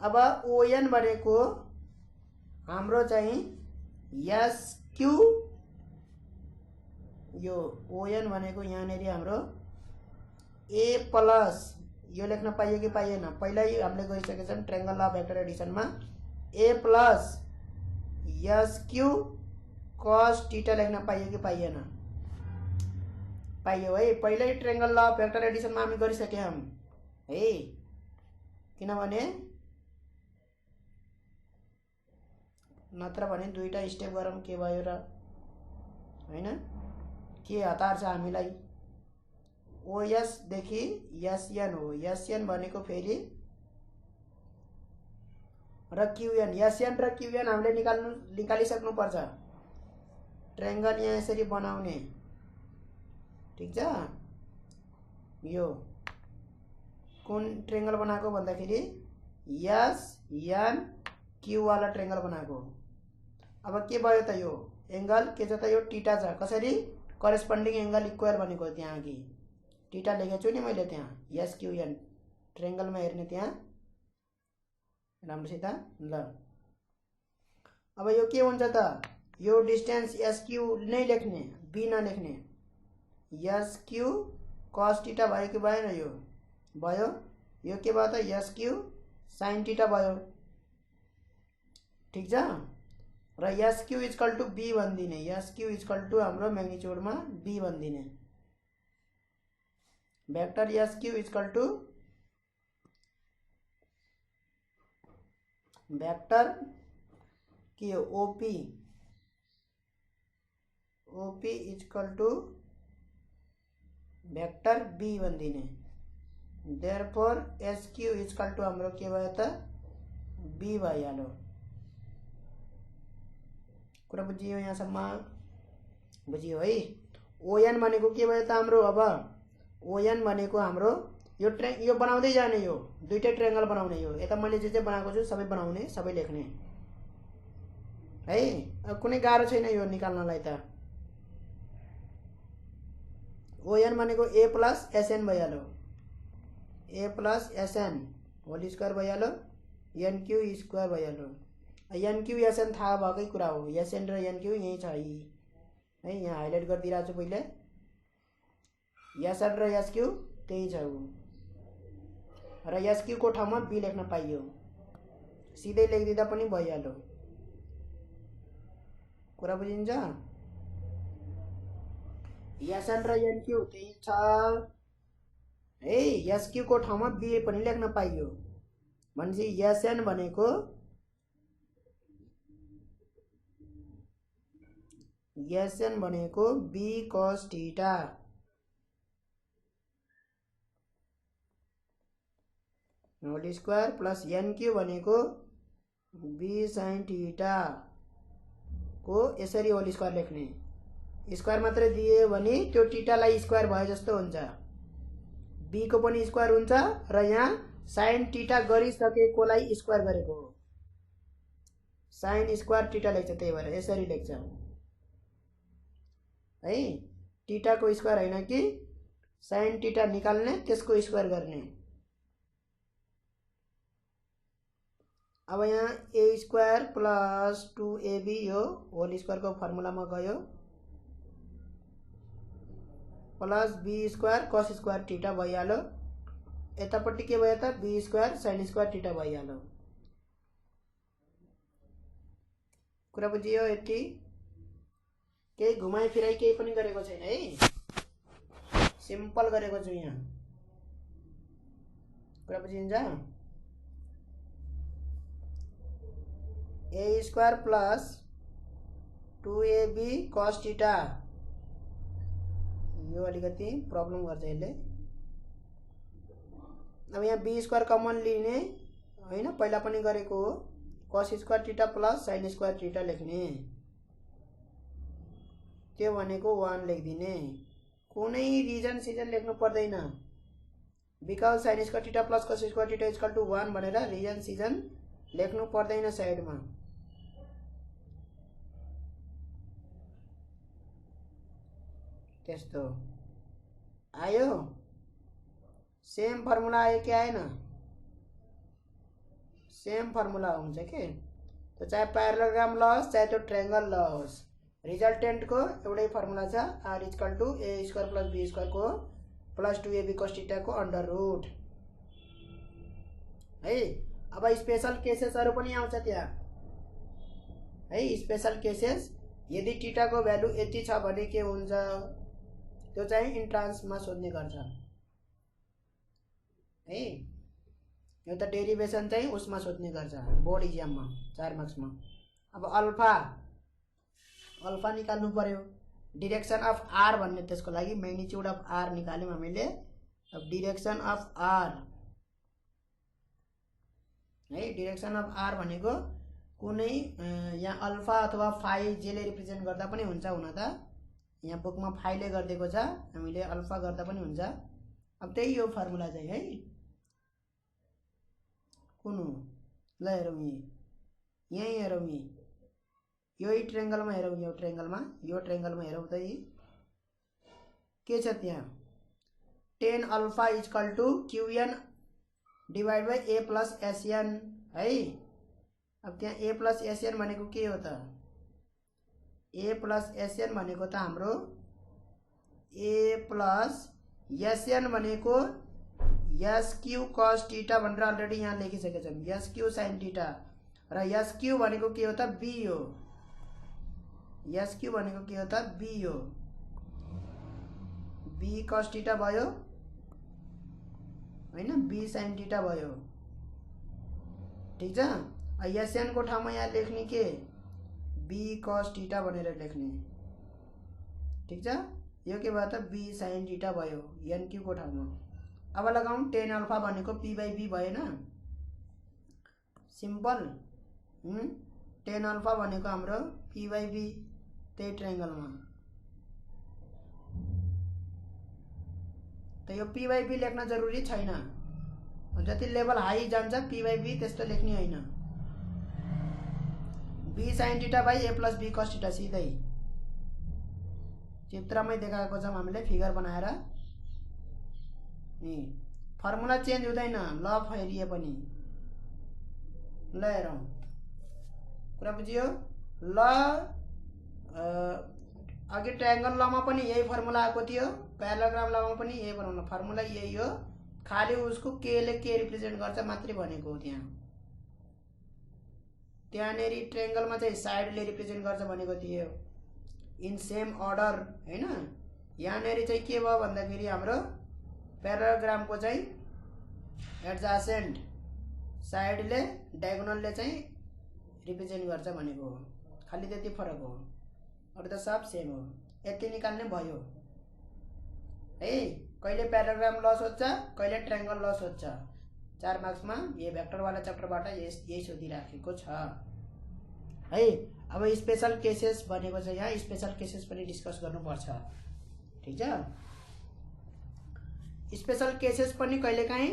अब ओएन भनेको हाम्रो चाहिँ एस क्यू, यो ओएन भनेको यहाँनिर हाम्रो ए प्लस यो लेख्न पाइयो कि पाइएन? पहिल्यै हामीले गरिसकेका छौं ट्रायंगल अफ भेक्टर एडिसनमा a plus S Q cos theta लेख्न पाइयो कि पाइएन? पाइयो है। पहिल्यै ट्रायंगल ल भेक्टर एडिसनमा हामी गरिसके हौं है। किनभने नत्र भने दुईटा स्टेप गरौँ के भयो र हैन। के हतार छ हामीलाई? ओएस देखि एसएन हो। एसएन भनेको फेरि र क्यूएन, एसएन र क्यूएन हामीले निकालिसक्नु पर्छ। ट्रायंगल यहाँ यसरी बनाउने, ठीक छ? यो कुन ट्रायंगल बनाएको भन्दाखेरि एस एन क्यू वाला ट्रायंगल बनाएको। अब के भयो त? यो एंगल के छ त? यो थीटा छ। कसरी? करेस्पोन्डिङ एंगल इक्वल भनेको त्यहाँ अघि थीटा लेखेको छु नि मैले त्यहाँ एस क्यू एन ट्रायंगलमा हेर्ने त्यहाँ राम्रोसित ल। अब यो के हुन्छ त? यो डिस्टेंस एस क्यू नै लेख्ने, बी नलेख्ने। एस क्यू कस थीटा भयो कि भएन? यो भयो। यो के भयो त? एस क्यू साइन थीटा भयो, ठीक छ? र S Q equal to b भनिदिने। एस क्यू इक्वल टु हाम्रो मैग्निट्युडमा बी भनिदिने। Vector S Q equal to vector के हो? OP, OP equal to vector b भनिदिने। Therefore S Q equal to हाम्रो के भयो त? बी भइहाल्यो। कुरा बुझियो? यहाँसम्म बुझियो है। ओएन भनेको के भयो त हाम्रो? अब ओएन भनेको हाम्रो यो बनाउँदै जाने, यो दुईटै ट्रायंगल बनाउने। यो यता मैले जे बनाएको छु सबै बनाउने, सबै लेख्ने है। अब कुनै गाह्रो छैन यो निकाल्नलाई त। ओएन भनेको ए प्लस एसएन भइहाल्यो। ए प्लस एसएन होल स्क्वायर भइहाल्यो, एन क्यू स्क्वायर भइहाल्यो। एन क्यू एसएन थाहा भएकै कुरा हो। एसएन र एन क्यू यही छ है। यहाँ हाइलाइट गरिदिरहेको छु पहिले। एसएन र एस क्यू त्यही छ र एस क्यू को ठाउँमा बी लेख्न पाइयो। सिधै लेखिदिँदा पनि भइहाल्यो। कुरा बुझिन्छ? एसएन र एनक्यू त्यही छ है। एसक्यू को ठाउँमा बी पनि लेख्न पाइयो भनेपछि एसएन भनेको b cos theta whole square plus NQ भनेको बी sin थीटा को यसरी होल स्क्वायर लेख्ने। स्क्वायर मात्रै दिए भने त्यो थीटालाई स्क्वायर भए जस्तो हुन्छ, बी को पनि स्क्वायर हुन्छ र यहाँ sin थीटा गरिसकेकोलाई स्क्वायर गरेको हो, sin स्क्वायर थीटा लेख्छ, त्यही भएर यसरी लेख्छ है। थीटा को स्क्वायर हैन कि sin थीटा निकाल्ने त्यसको स्क्वायर गर्ने। अब यहाँ ए स्क्वायर प्लस 2ab यो होल स्क्वायर को फर्मुलामा गयो plus b square cos square theta भइहाल्यो। यतापट्टि के भयो त b square sin square theta भइहाल्यो। कुरा बुझियो? यति केही घुमाइ फिराइ केही पनि गरेको छैन है, सिम्पल गरेको छु यहाँ। कुरा बुझिन्छ? A square plus 2ab cos theta यो अलिकति प्रब्लम गर्छ यसले। अब यहाँ बी स्क्वायर कमन लिने हैन, पहिला पनि गरेको हो, cos square theta plus sin square theta लेख्ने, त्यो भनेको 1 लेखिदिने। कुनै रिजन सिजन लेख्नु पर्दैन, because sin square theta plus cos square theta equal to 1 भनेर रिजन सिजन लेख्नु पर्दैन साइडमा। त्यस्तो आयो, सेम फर्मुला आयो कि आएन? सेम फर्मुला हुन्छ के, तो चाहे प्यारालेलोग्राम लओस् चाहे त्यो ट्रायंगल लओस्, रिजल्टेंट को एउटै फर्मुला छ, r equal to a square plus b square को प्लस 2ab cos थीटा को अंडर रूट है। अब स्पेशल केसेसहरु पनि आउँछ त्यहाँ है। स्पेशल केसेस यदि थीटा को भ्यालु यति छ भने के हुन्छ त्यो चाहिँ इन्ट्रान्समा सोध्ने गर्छ है। यो त डेरिवेसन चाहिँ उसमा सोध्ने गर्छ बोर्ड इक्जाममा 4 मार्क्समा। अब अल्फा निकाल्नु पर्यो, डिरेक्सन अफ आर भन्ने त्यसको लागि मैग्निट्युड अफ आर निकाल्यौं हामीले। अब डिरेक्सन अफ आर है, डिरेक्सन अफ आर भनेको कुनै यहाँ अल्फा अथवा फाइ जेले रिप्रेजेन्ट गर्दा पनि हुन्छ। हुन त यहाँ बुकमा फाइले गर्दिएको छ, हामीले अल्फा गर्दा पनि हुन्छ। अब त्यही यो फर्मुला चाहिँ है, कुन हो ल हेरौँ, यही हेरौँ, यही ट्रायंगलमा हेरौँ, यो ट्रायंगलमा हेरौँ त के छ त्यहाँ, tan alpha equal to qn divide by a plus SN है। अब त्यहाँ a प्लस एसएन भनेको के हो त, a प्लस एसएन भनेको त हाम्रो a प्लस एसएन भनेको एसक्यू cos थीटा भनेर अलरेडी यहाँ लेखिसकेका छौं, एसक्यू sin थीटा र एसक्यू भनेको के हो त b हो, एसक्यू भनेको के हो त b हो, b cos थीटा भयो हैन, b sin थीटा भयो, ठीक छ। एसएन को ठाउँमा यहाँ लेख्ने के b cos थीटा भनेर लेख्ने, ठीक छ। यो के भयो त b sin थीटा भयो एनक्यू को ठाउँमा। अब लगाउँ tan अल्फा भनेको p बाई b भएन, सिम्पल। tan अल्फा भनेको हाम्रो p बाई b त्यही ट्रायंगलमा, त यो p बाई b लेख्न जरुरी छैन, जति लेभल हाई जान्छ p बाई b त्यस्तो लेख्ने हैन। b sin theta by a plus b cos theta सिधै चित्रमै देखाएको छौं हामीले फिगर बनाएर। फर्मुला चेन्ज हुँदैन ल फेरिए पनि। ल हेरौं, कुरा बुझियो? ल अघि ट्रायंगल लमा पनि यही फर्मुला आएको थियो, प्यारालेलोग्राम लमा पनि यही फर्मुला यही हो, खाली उसको के ले के रिप्रेजेन्ट गर्छ मात्रै भनेको हो। त्यहाँनेरि ट्रायंगलमा चाहिँ साइडले रिप्रेजेन्ट गर्छ भनेको थियो, इन सेम अर्डर हैन, यहाँनेरि चाहिँ के भयो भन्दाखेरि हाम्रो प्याराग्रामको चाहिँ एडजासेन्ट साइडले डायगोनलले चाहिँ रिप्रेजेन्ट गर्छ भनेको हो। खाली त्यति फरक हो, अरू त सब सेम हो। यति निकाल्ने भयो है। कहिले प्याराग्राम ल सोध्छ, कहिले ट्रायंगल ल सोध्छ। 4 मार्क्समा यो भेक्टरवाला च्याप्टरबाट यही सोधिराखेको छ है। अब स्पेशल केसेस भनेको चाहिँ यहाँ स्पेशल केसेस पनि डिस्कस गर्नुपर्छ, ठीक छ। स्पेशल केसेस पनि कहिलेकाहीँ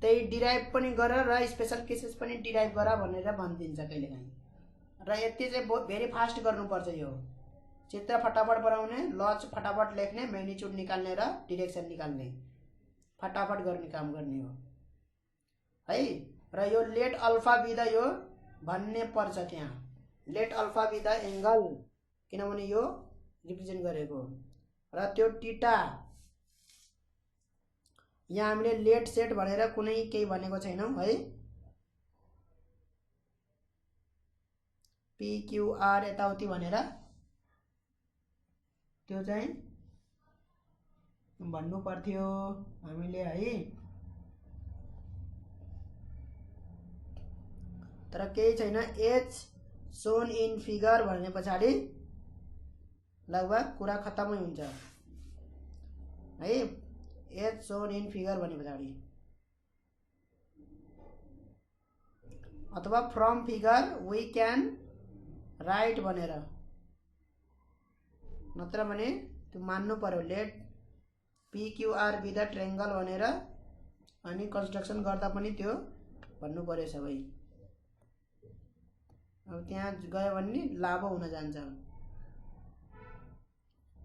त्यही डिराइभ पनि गर र स्पेशल केसेस पनि डिराइभ गर भनेर भनिदिन्छ कहिलेकाहीँ। र यति चाहिँ भेरी फास्ट गर्नुपर्छ। यो चित्र फटाफट बनाउने, लज फटाफट लेख्ने, म्याग्निट्युड निकाल्ने र डिरेक्सन निकाल्ने, फटाफट गर्ने काम गर्ने हो है। र यो लेट अल्फा बी द यो भन्ने पर्छ त्यहाँ, let alpha be the angle, किनभने यो रिप्रेजेन्ट गरेको। र त्यो टीटा यहाँ हामीले लेट सेट भनेर कुनै केही भनेको छैनौं है। PQR यताउति भनेर त्यो चाहिँ भन्नु पर्थ्यो हामीले है। तर केही छैन, एच सोन इन फिगर भन्ने पछाडि लगभग कुरा खत्तमै हुन्छ है। एच सोन इन फिगर भन्ने पछाडि अथवा from figure we can write भनेर, नत्र भने त्यो मान्नु पर्यो let PQR be the triangle भनेर। अनि कन्स्ट्रक्सन गर्दा पनि त्यो भन्नु पर्यो सबै। अब त्यहाँ गयो भने लाभ हुन जान्छ।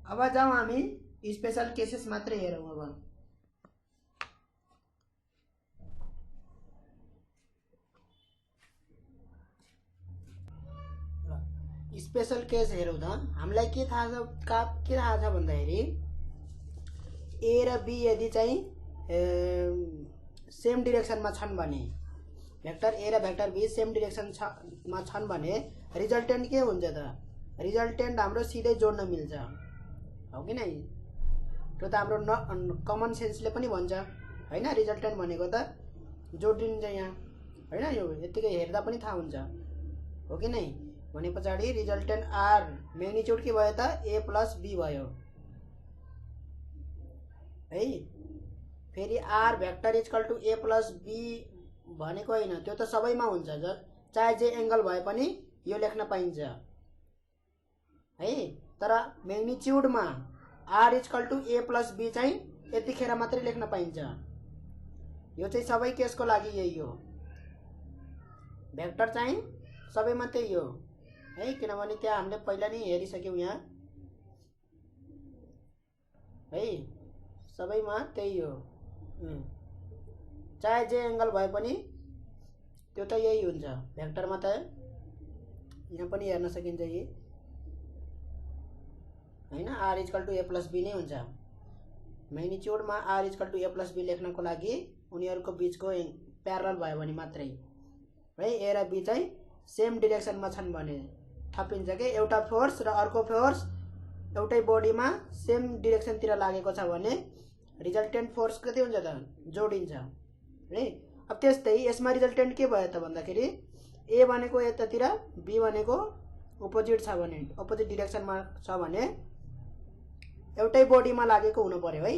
अब जाउँ हामी स्पेशल केसेस मात्रै हेरौँ। अब स्पेशल केस हेरौँ त हामीलाई के थाहा छ भन्दाखेरि ए र बी यदि चाहिँ सेम डिरेक्सनमा छन् भने, भेक्टर ए र भेक्टर बी सेम डिरेक्सनमा छन् भने रिजल्टेन्ट के हुन्छ त? रिजल्टेन्ट हाम्रो सिधै जोड्न मिल्छ, हो कि नै? त्यो त हाम्रो कमन सेन्सले पनि भन्छ हैन। रिजल्टेन्ट भनेको त जोडिन्छ यहाँ हैन। यो यतिकै हेर्दा पनि थाहा हुन्छ, हो कि नै? भने पछाडि रिजल्टेन्ट आर म्याग्निट्युड के भयो त? ए प्लस बी भयो है। फेरि r vector equal to a plus b भनेको हैन, त्यो त सबैमा हुन्छ। चाहे जे एंगल भए पनि यो लेख्न पाइन्छ है। तर म्याग्निट्युडमा R equal to a plus b चाहिँ यतिखेर मात्रै लेख्न पाइन्छ। यो चाहिँ सबै केसको लागि यही हो। भेक्टर चाहिँ सबैमा त्यही हो है, किनभने त्यहाँ हामीले पहिला नै हेरिसक्यौं यहाँ है। सबैमा त्यही हो, चाहे जे एंगल भए पनि त्यो त यही हुन्छ। भेक्टरमा त यहाँ पनि हेर्न सकिन्छ यही हैन। R equal to a plus b नै हुन्छ। म्याग्निट्युडमा R equal to a plus b लेख्नको लागि उनीहरूको बीचको प्यारलल भयो भने मात्रै है। ए र बी चाहिँ सेम डिरेक्सनमा छन् भने थपिन्छ के, एउटा फोर्स र अर्को फोर्स एउटै बडीमा सेम डिरेक्सनतिर लागेको छ भने रिजल्टेन्ट फोर्स कति हुन्छ त? जोडिन्छ है। अब त्यस्तै यसमा रिजल्टेन्ट के भयो त भन्दाखेरि ए भनेको यतातिर, बी भनेको अपोजिट छ भने, अपोजिट डिरेक्सनमा छ भने एउटै बडीमा लागेको हुनु पर्यो है।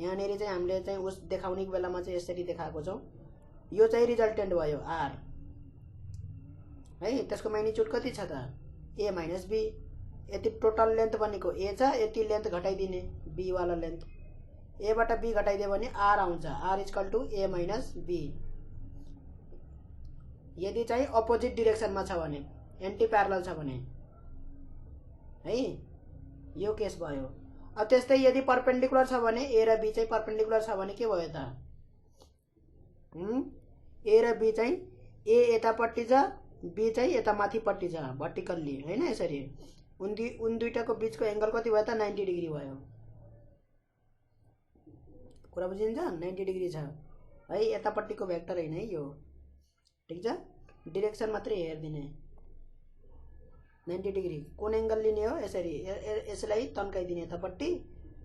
यहाँनेरि चाहिँ हामीले चाहिँ उस देखाउने बेलामा चाहिँ यसरी देखाएको छौं। यो चाहिँ रिजल्टेन्ट भयो आर है। त्यसको म्याग्निट्युड कति छ त? A minus b. यति टोटल लेन्थ भनेको ए छ, यति लेन्थ घटाइदिने बी वाला लेन्थ, ए बाट बी घटाइदियो भने आर आउँछ। R equal to a minus b यदि चाहिँ अपोजिट डिरेक्सनमा छ भने, एन्टी प्यारलल छ भने है। यो केस भयो। अब त्यस्तै यदि परपेन्डिकुलर छ भने, ए र बी चाहिँ परपेन्डिकुलर छ भने के भयो त? ए र बी चाहिँ ए यतापट्टि छ, बी चाहिँ यता माथिपट्टि छ भर्टिकल्ली हैन। यसरी उन दुईटाको बीचको एंगल कति भयो त? 90 डिग्री भयो। कुरा बुझिन्छ? 90 डिग्री छ है। यतापट्टिको भेक्टर हैन है यो, ठीक छ? डिरेक्सन मात्रै हेर्दिने। 90 डिग्री कुन एंगल लिने हो? यसरी यसलाई तन्काइदिने यतापट्टि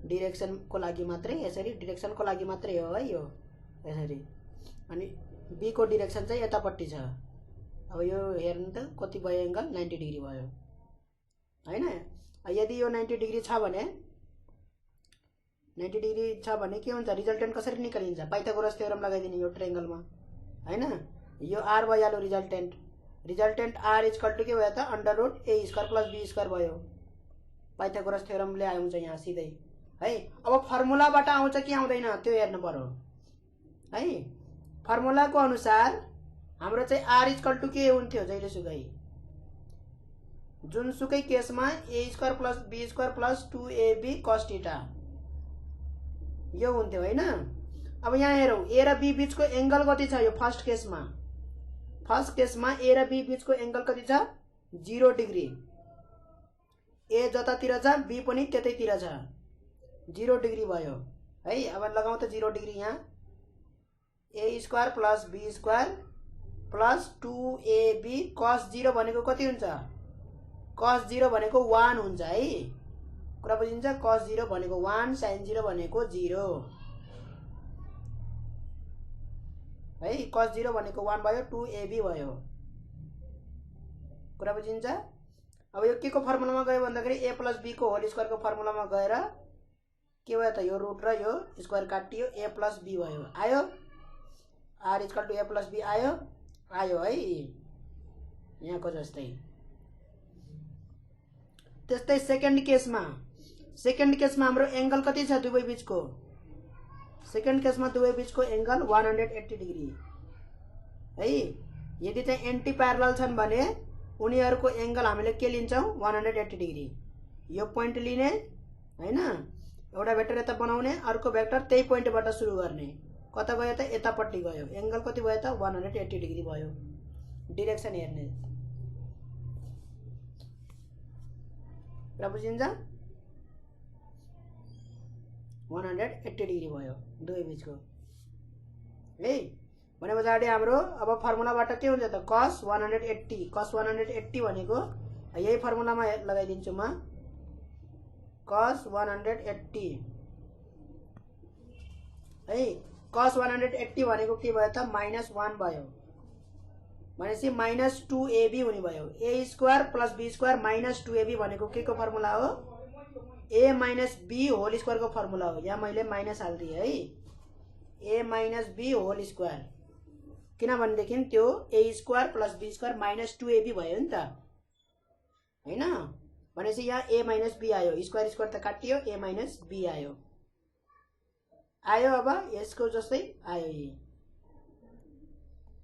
डिरेक्सनको लागि मात्रै, यसरी डिरेक्सनको लागि मात्रै हो है यो यसरी। अनि बी को डिरेक्सन चाहिँ यतापट्टि छ। अब यो हेर्नु त कति भयो एङ्गल 90 डिग्री भयो हैन। यदि यो 90 डिग्री छ भने 90 डिग्री छ भने के हुन्छ, रिजल्टेन्ट कसरी निकालिन्छ, पाइथागोरस थ्योरम लगाइदिने यो ट्रायंगलमा हैन। यो आर भइहाल्यो resultant. Resultant r equal to के भयो त under root a square plus b square भयो। पाइथागोरस थ्योरमले आउँछ यहाँ सिधै है। अब फर्मुलाबाट आउँछ कि आउँदैन त्यो हेर्नु पर्यो है। फर्मुलाको अनुसार हाम्रो चाहिँ आर इक्वल टु के हुन्थ्यो जहिलेसुकै, जुनसुकै केसमा a square plus b square plus 2ab cos theta यो हुन्थ्यो हैन। अब यहाँ हेरौँ ए र बी बीचको एंगल कति छ। यो फर्स्ट केसमा ए र बी बीचको एंगल कति छ 0 डिग्री। ए जतातिर छ बी पनि त्यतैतिर छ, 0 डिग्री भयो है। अब लगाउँ त 0 डिग्री यहाँ। A square plus b square plus 2ab cos 0 भनेको कति हुन्छ, cos 0 भनेको 1 हुन्छ है। कुरा बुझिन्छ। cos 0 भनेको 1, sin 0 भनेको 0 है। cos 0 भनेको 1 भयो, 2ab भयो। कुरा बुझिन्छ। अब यो के को फर्मुलामा गयो भन्दाखेरि a प्लस b को होल स्क्वायर को फर्मुलामा गएर के भयो त यो रुट र यो स्क्वायर काटियो, a प्लस b भयो। आयो r equal to a plus b आयो है यहाँको जस्तै। त्यस्तै सेकेन्ड केसमा हाम्रो एंगल कति छ दुवै बीचको। सेकेन्ड केसमा दुवै बीचको एंगल 180 डिग्री है। यदि चाहिँ एन्टी प्यारलल छन् भने उनीहरुको एंगल हामीले के लिन्छौं 180 डिग्री। यो पोइन्ट लिने हैन, एउटा भेक्टर यता बनाउने, अर्को भेक्टर त्यही पोइन्टबाट सुरु गर्ने। कता गयो त यतापट्टि गयो, एंगल कति भयो त 180 डिग्री भयो। डिरेक्सन हेर्ने र बुझिन्छ। 180 डिग्री भयो दुवै बीचको है। भने पछाडि हाम्रो अब फर्मुलाबाट के हुन्छ त cos 180 भनेको यही फर्मुलामा लगाइदिन्छु म। cos 180 है। cos 180 भनेको के भयो त -1 भयो। भनेपछि -2ab हुने भयो। a square plus b square -2ab भनेको के को फर्मुला हो, a minus b whole square को फर्मुला हो। यहाँ मैले माइनस हाल्दिए है, a minus b whole square. किनभनेदेखि त्यो a square plus b square -2ab भयो नि त हैन। भनेपछि यहाँ a माइनस b आयो, स्क्वायर स्क्वायर त काटियो, a माइनस b आयो। अब यसको जस्तै आयो यी।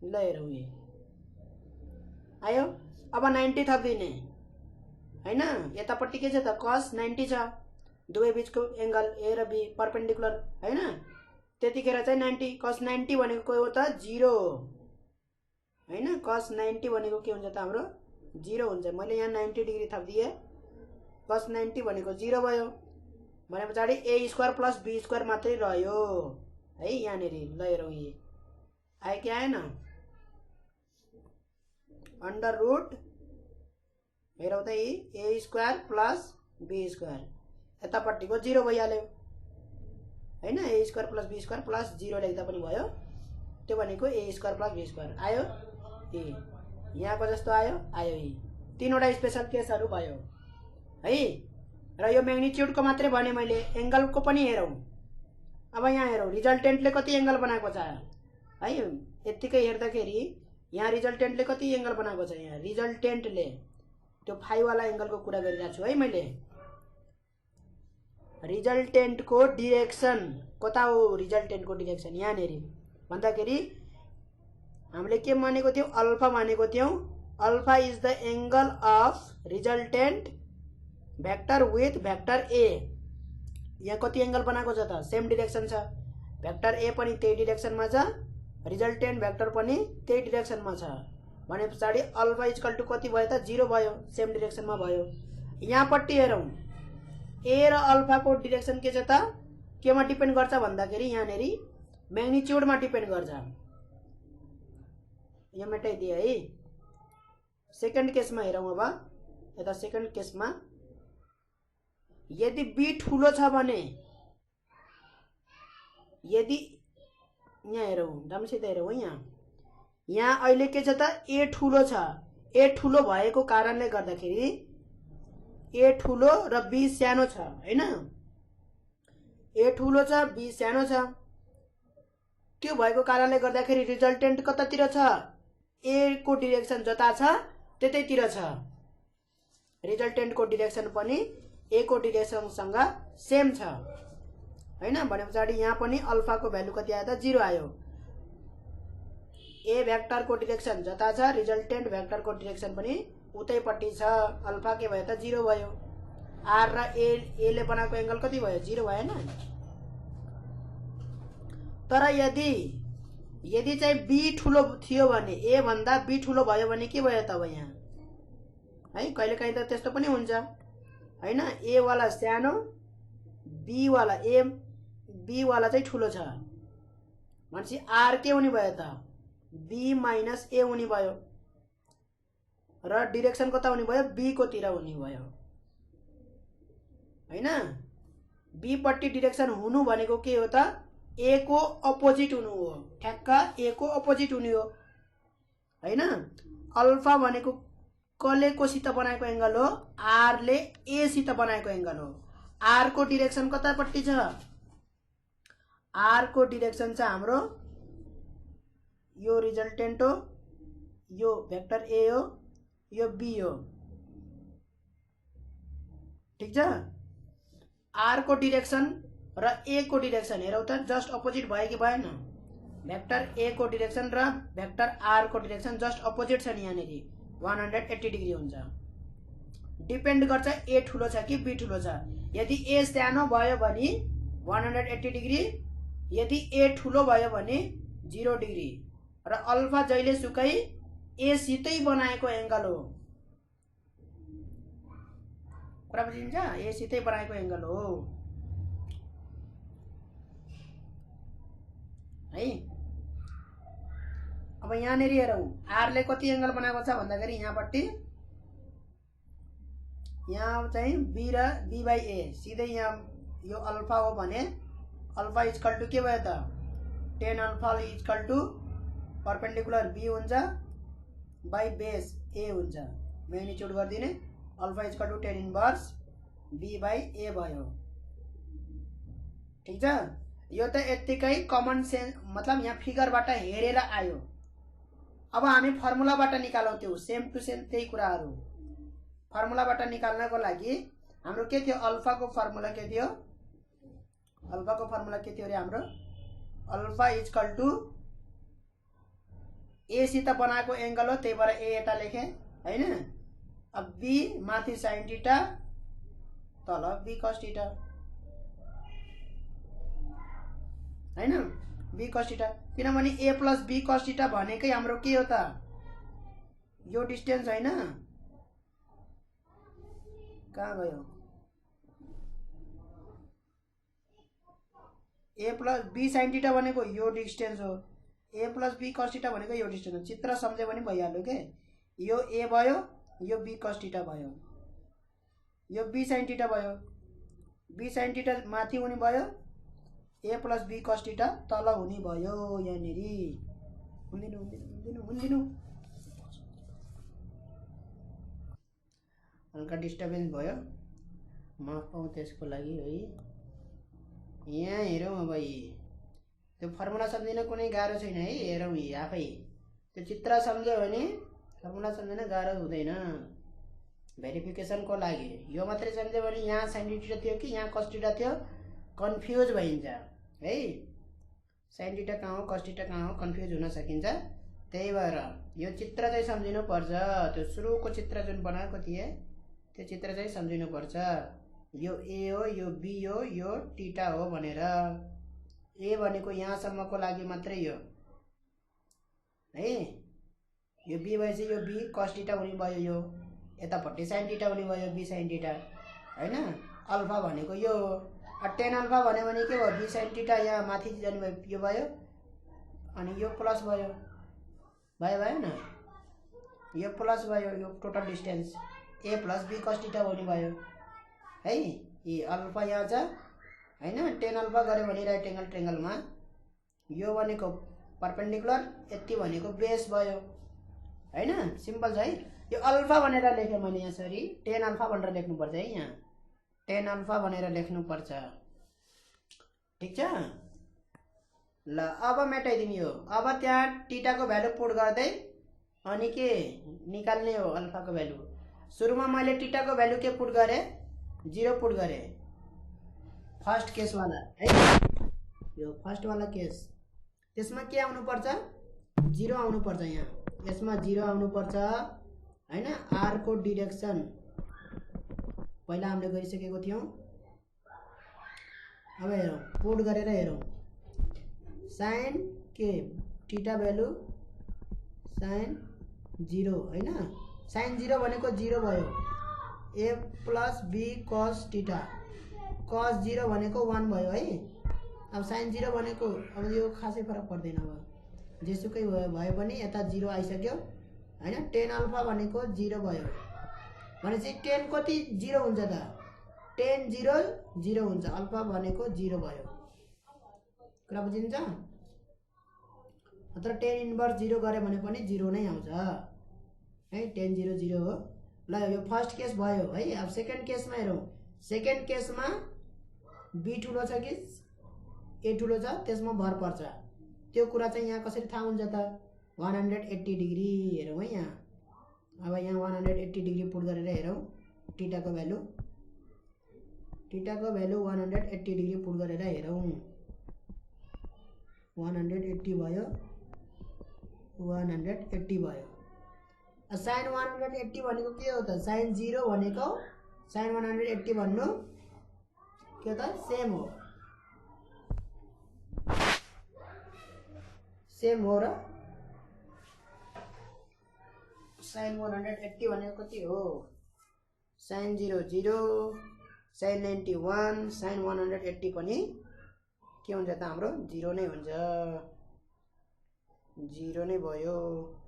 ल हेरौँ यी आयो। अब 90 थपिदिने हैन। यतापट्टि के छ त cos 90 छ, दुवै बीचको एंगल a र b परपेंडिकुलर हैन। त्यतिखेर चाहिँ 90 cos 90 भनेको के हो त 0 हैन। cos 90 भनेको के हुन्छ त हाम्रो 0 हुन्छ। मैले यहाँ 90 डिग्री थपिदिए, cos 90 भनेको 0 भयो। भने पछाडि a square plus b square मात्रै रह्यो है यहाँनेरि। ल हेरौँ यी आयो कि आएन। अंडर रूट हेरौँ त यी a square plus b square यतापट्टिको 0 भइहाल्यो हैन। a square plus b square plus 0 लेख्दा पनि भयो। त्यो भनेको a square plus b square आयो। यहाँको जस्तो आयो यी। तीनवटा स्पेशल केसहरु भयो है। र यो म्याग्निट्युडको मात्रै भने मैले, एंगलको पनि हेरौँ। अब यहाँ हेरौँ रिजल्टेन्टले कति एंगल बनाएको छ है। यतिकै हेर्दाखेरि यहाँ रिजल्टेन्टले कति एंगल बनाएको छ। यहाँ रिजल्टेन्टले त्यो फाइ वाला एंगलको कुरा गरिरहेको छु है मैले। रिजल्टेन्टको डिरेक्सन कता हो, रिजल्टेन्टको डिरेक्सन यहाँनेरि भन्दाखेरि हामीले के मानेको थियौं, अल्फा मानेको थियौं। Alpha is the angle of resultant vector with vector a. यहाँ कति एंगल बनाएको छ त, सेम डिरेक्सन छ। भेक्टर ए पनि त्यही डिरेक्सनमा छ, रिजल्टेन्ट भेक्टर पनि त्यही डिरेक्सनमा छ। भने पछाडि अल्फा इक्वल टु कति भयो त 0 भयो, सेम डिरेक्सनमा भयो। यहाँपट्टि हेरौँ ए र अल्फा को डिरेक्सन के छ त, केमा डिपेन्ड गर्छ भन्दाखेरि यहाँनेरि म्याग्निट्युडमा डिपेन्ड गर्छ। यहाँ मेटाइदिए है। सेकेन्ड केसमा हेरौँ। अब यता सेकेन्ड केसमा यदि b ठुलो छ भने यदि यहाँ हेरौँ, राम्रोसित हेरौँ है, यहाँ अहिले के छ त, ए ठुलो छ। ए ठुलो भएको कारणले गर्दाखेरि ए ठुलो र बी सानो छ हैन। ए ठुलो छ, बी सानो छ। त्यो भएको कारणले गर्दाखेरि रिजल्टेन्ट कतातिर छ, ए को डिरेक्सन जता छ त्यतैतिर छ। रिजल्टेन्टको डिरेक्सन पनि ए को डिरेक्सनसँग सेम छ हैन। भने पछाडि यहाँ पनि अल्फाको भ्यालु कति आयो त, 0 आयो। ए भेक्टरको डिरेक्सन जता छ, रिजल्टेन्ट भेक्टरको डिरेक्सन पनि उतैपट्टि छ। अल्फा के भयो त, 0 भयो। आर र ए ले बनाएको एंगल कति भयो, 0 भएन। तर यदि चाहिँ बी ठुलो थियो भने, ए भन्दा बी ठुलो भयो भने के भयो तब यहाँ है, कहिलेकाहीँ त त्यस्तो पनि हुन्छ हैन। ए वाला सानो, बी वाला चाहिँ ठुलो छ भनेपछि आर के हुने भयो त, बी माइनस ए हुने भयो र डिरेक्सन कता हुने भयो, बी को तिर हुने भयो हैन। बी पट्टि डिरेक्सन हुनु भनेको के हो त, ए को अपोजिट हुनु हो, ठ्याक्क ए को अपोजिट हुने हो हैन। अल्फा भनेको कसले कोसित बनाएको एंगल हो, आर ले ए सित बनाएको एंगल हो। आर को डिरेक्सन कतापट्टि छ, आर को डिरेक्सन छ हाम्रो यो रिजल्टेन्ट हो, यो भेक्टर ए हो, यो बी हो, ठीक छ। आर को डिरेक्सन र ए को डिरेक्सन हेरौ त जस्ट अपोजिट भयो कि भएन। भेक्टर ए को डिरेक्सन र भेक्टर आर को डिरेक्सन जस्ट अपोजिट छ नि, यहाँनिर 180 डिग्री हुन्छ। डिपेन्ड गर्छ ए ठुलो छ कि बी ठुलो छ। यदि ए सानो भयो भने 180 डिग्री, यदि ए ठुलो भयो भने 0 डिग्री। र अल्फा जहिले सुकै ए सितै बनाएको एंगल हो, कुरा बुझिन्छ, ए सितै बनाएको एंगल हो है। अब यहाँनिर हेरौँ, आर ले कति एंगल बनाएको छ भन्दाखेरि यहाँपट्टि, यहाँ चाहिँ बी र बी बाई ए सिधै यहाँ यो अल्फा हो भने अल्फा इक्वल टु के भयो त, tan alpha equal to perpendicular b हुन्छ बाई बेस ए हुन्छ। म्याग्निट्युड गरिदिने, alpha equal to tan inverse b by a भयो, ठीक छ। यो त यत्तिकै कमन सेन्स, मतलब यहाँ फिगरबाट हेरेर आयो। अब हामी फर्मुलाबाट निकालौँ, त्यो सेम टु सेम त्यही कुराहरू। फर्मुलाबाट निकाल्नको लागि हाम्रो के थियो, अल्फाको फर्मुला के थियो, अल्फाको फर्मुला के थियो रे हाम्रो, अल्फा इक्वल टु ए सित बनाएको एंगल हो, त्यही भएर ए यता लेखे हैन। अब बी माथि साइन थीटा, तल बी कस थीटा हैन, बी कस थीटा। किनभने ए प्लस बी कस थीटा भनेकै हाम्रो के हो त, यो डिस्टेन्स हैन, कहाँ गयो, ए प्लस बी साइन थीटा भनेको यो डिस्टेन्स हो, ए प्लस बी कस थीटा भनेको यो डिस्टेन्स हो। चित्र सम्झ्यो भने भइहाल्यो के, यो ए भयो, यो बी कस थीटा भयो, यो बी साइन थीटा भयो, बी साइन थीटा माथि हुने भयो, ए प्लस बी कस थीटा तल हुने भयो। यहाँनिर हुन्दिनु हल्का डिस्टर्बेन्स भयो, माफ पाऊँ त्यसको लागि है। यहाँ हेरौँ, अब त्यो फर्मुला सम्झिन कुनै गाह्रो छैन है, हेरौँ आफै। त्यो चित्र सम्झ्यो भने फर्मुला सम्झिन गाह्रो हुँदैन भेरिफिकेसनको लागि। यो मात्रै सम्झ्यो भने यहाँ साइन थीटा थियो कि यहाँ कस थीटा थियो, कन्फ्युज भइन्छ है। साइन थीटा कहाँ हो, कस थीटा कहाँ हो, कन्फ्युज हुन सकिन्छ। त्यही भएर यो चित्र चाहिँ सम्झिनु पर्छ। त्यो सुरुको चित्र जुन बनाएको थिए त्यो चित्र चाहिँ सम्झिनु पर्छ। यो ए हो, यो बी हो, यो थीटा हो भनेर। ए भनेको यहाँसम्मको लागि मात्रै हो है। यो बी भएपछि यो बी कस थीटा हुने भयो, यो यतापट्टि साइन थीटा हुने भयो, बी साइन थीटा हैन। अल्फा भनेको यो हो। tan अल्फा भन्यो भने के भयो, बी साइन थीटा यहाँ माथि जाने भयो, यो भयो अनि यो प्लस भयो, भएन, यो प्लस भयो, यो total distance a plus b cos theta हुने भयो है। यी अल्फा यहाँ छ, हैन। टेन अल्फा गऱ्यो भने राइट एंगल ट्रायंगलमा यो भनेको परपेंडिकुलर, यति भनेको बेस भयो हैन। सिम्पल छ है। यो अल्फा भनेर लेखेँ मैले यहाँ सरी टेन अल्फा भनेर लेख्नुपर्छ है। यहाँ टेन अल्फा भनेर लेख्नुपर्छ, ठीक छ। ल अब मेटाइदिने यो। अब त्यहाँ टीटा को भ्यालु पुट गर्दै अनि के निकाल्ने हो अल्फा को भ्यालु। सुरुमा मैले टीटा को भ्यालु के पुट गरे 0 पुट गरे फर्स्ट केस वाला है, यो फर्स्ट वाला केस। त्यसमा के आउनु पर्छ 0 आउनु पर्छ। यहाँ यसमा 0 आउनु पर्छ हैन। आर को डाइरेक्सन पहिला हामीले गरिसकेको थियौं। अब हेरौं पुट गरेर हेरौं साइन के थीटा भ्यालु साइन 0 हैन। साइन 0 भनेको 0 भयो। a plus b cos theta cos 0 भनेको 1 भयो है। अब साइन 0 भनेको अब यो खासै फरक पर्दैन। अब जेसुकै भयो पनि यता 0 आइसक्यो हैन। टेन अल्फा भनेको 0 भयो भनेपछि टेन कति 0 हुन्छ त टेन 0 0 हुन्छ। अल्फा भनेको 0 भयो। कुरा बुझिन्छ। तर टेन इन्भर्स 0 गरे भने पनि 0 नै आउँछ है। टेन 0 0 हो। ल यो फर्स्ट केस भयो है। अब सेकेन्ड केसमा हेरौं। सेकेन्ड केसमा b ठुलो छ कि a ठुलो छ त्यसमा भर पर्छ। त्यो कुरा चाहिँ यहाँ कसरी थाहा हुन्छ त 180 डिग्री हेरौं है। यहाँ अब यहाँ 180 डिग्री पुट गरेर हेरौं थीटा को भ्यालु। थीटा को भ्यालु 180 डिग्री पुट गरेर हेरौं 180 भयो 180 भयो। साइन 180 भनेको के हो त साइन 0 भनेको साइन 180 भन्नु के त सेम हो। सेम हो र साइन 180 भनेको कति हो साइन 0 0 साइन 91 साइन 180 पनि के हुन्छ त हाम्रो 0 नै हुन्छ। 0 नै भयो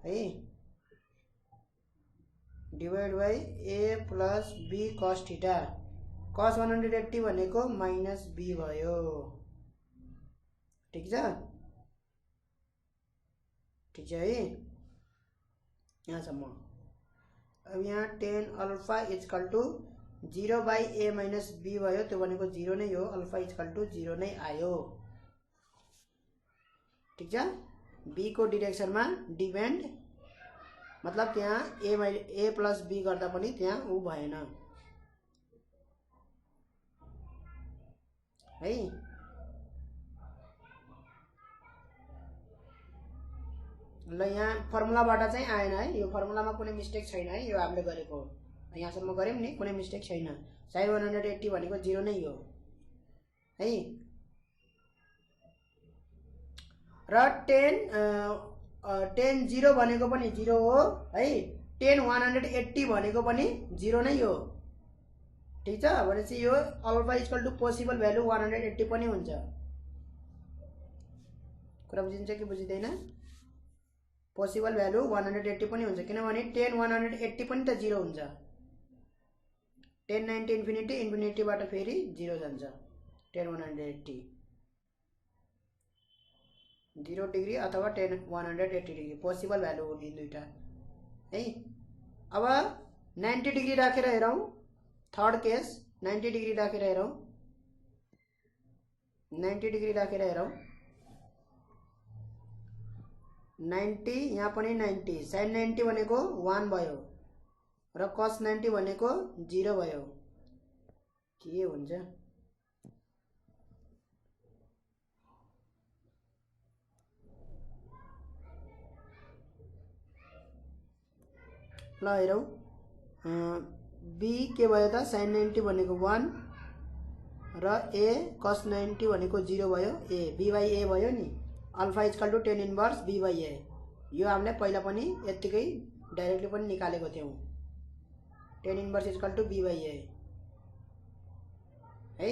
है। Divide by a plus b cos theta cos 180 भनेको माइनस b भयो, ठीक छ। ठीक छ है यहाँसम्म। अब यहाँ tan alpha equal to 0 by a minus b भयो। त्यो भनेको 0 नै हो। अल्फा इजकल टू 0 नै आयो, ठीक छ। b को डिरेक्सनमा डिपेन्ड मतलब त्यहाँ a प्लस b गर्दा पनि त्यहाँ उ भएन है। ल यहाँ फर्मुलाबाट चाहिँ आएन है। यो फर्मुलामा कुनै मिस्टेक छैन है। यो हामीले गरेको यहाँसम्म गर्यौं नि कुनै मिस्टेक छैन। साइन 180 भनेको 0 नै हो है। र टेन 0 भनेको पनि 0 हो है। टेन 180 भनेको पनि 0 नै हो, ठीक छ। भनेपछि यो alpha equal to possible value 180 पनि हुन्छ। कुरा बुझिन्छ कि बुझिदैन। पोसिबल भ्यालु 180 पनि हुन्छ किनभने टेन 180 पनि त 0 हुन्छ। टेन 90 इन्फिनिटी इन्फिनिटीबाट फेरि 0 जान्छ। टेन 180 0 डिग्री अथवा टेन 180 डिग्री पोसिबल भ्यालु हो यी दुईटा है। अब 90 डिग्री राखेर हेरौं थर्ड केस 90 डिग्री राखेर हेरौं 90 डिग्री राखेर हेरौं 90 यहाँ पनि 90 साइन 90 भनेको 1 भयो र cos 90 भनेको 0 भयो। के हुन्छ ल हेरौं b के भयो त साइन 90 भनेको 1 र a cos 90 भनेको 0 भयो। a b बाई a भयो नि। Alpha equal to tan inverse b by a। यो हामीले पहिला पनि यतिकै डाइरेक्टली पनि निकालेको थियौं। Tan inverse equal to b by a है।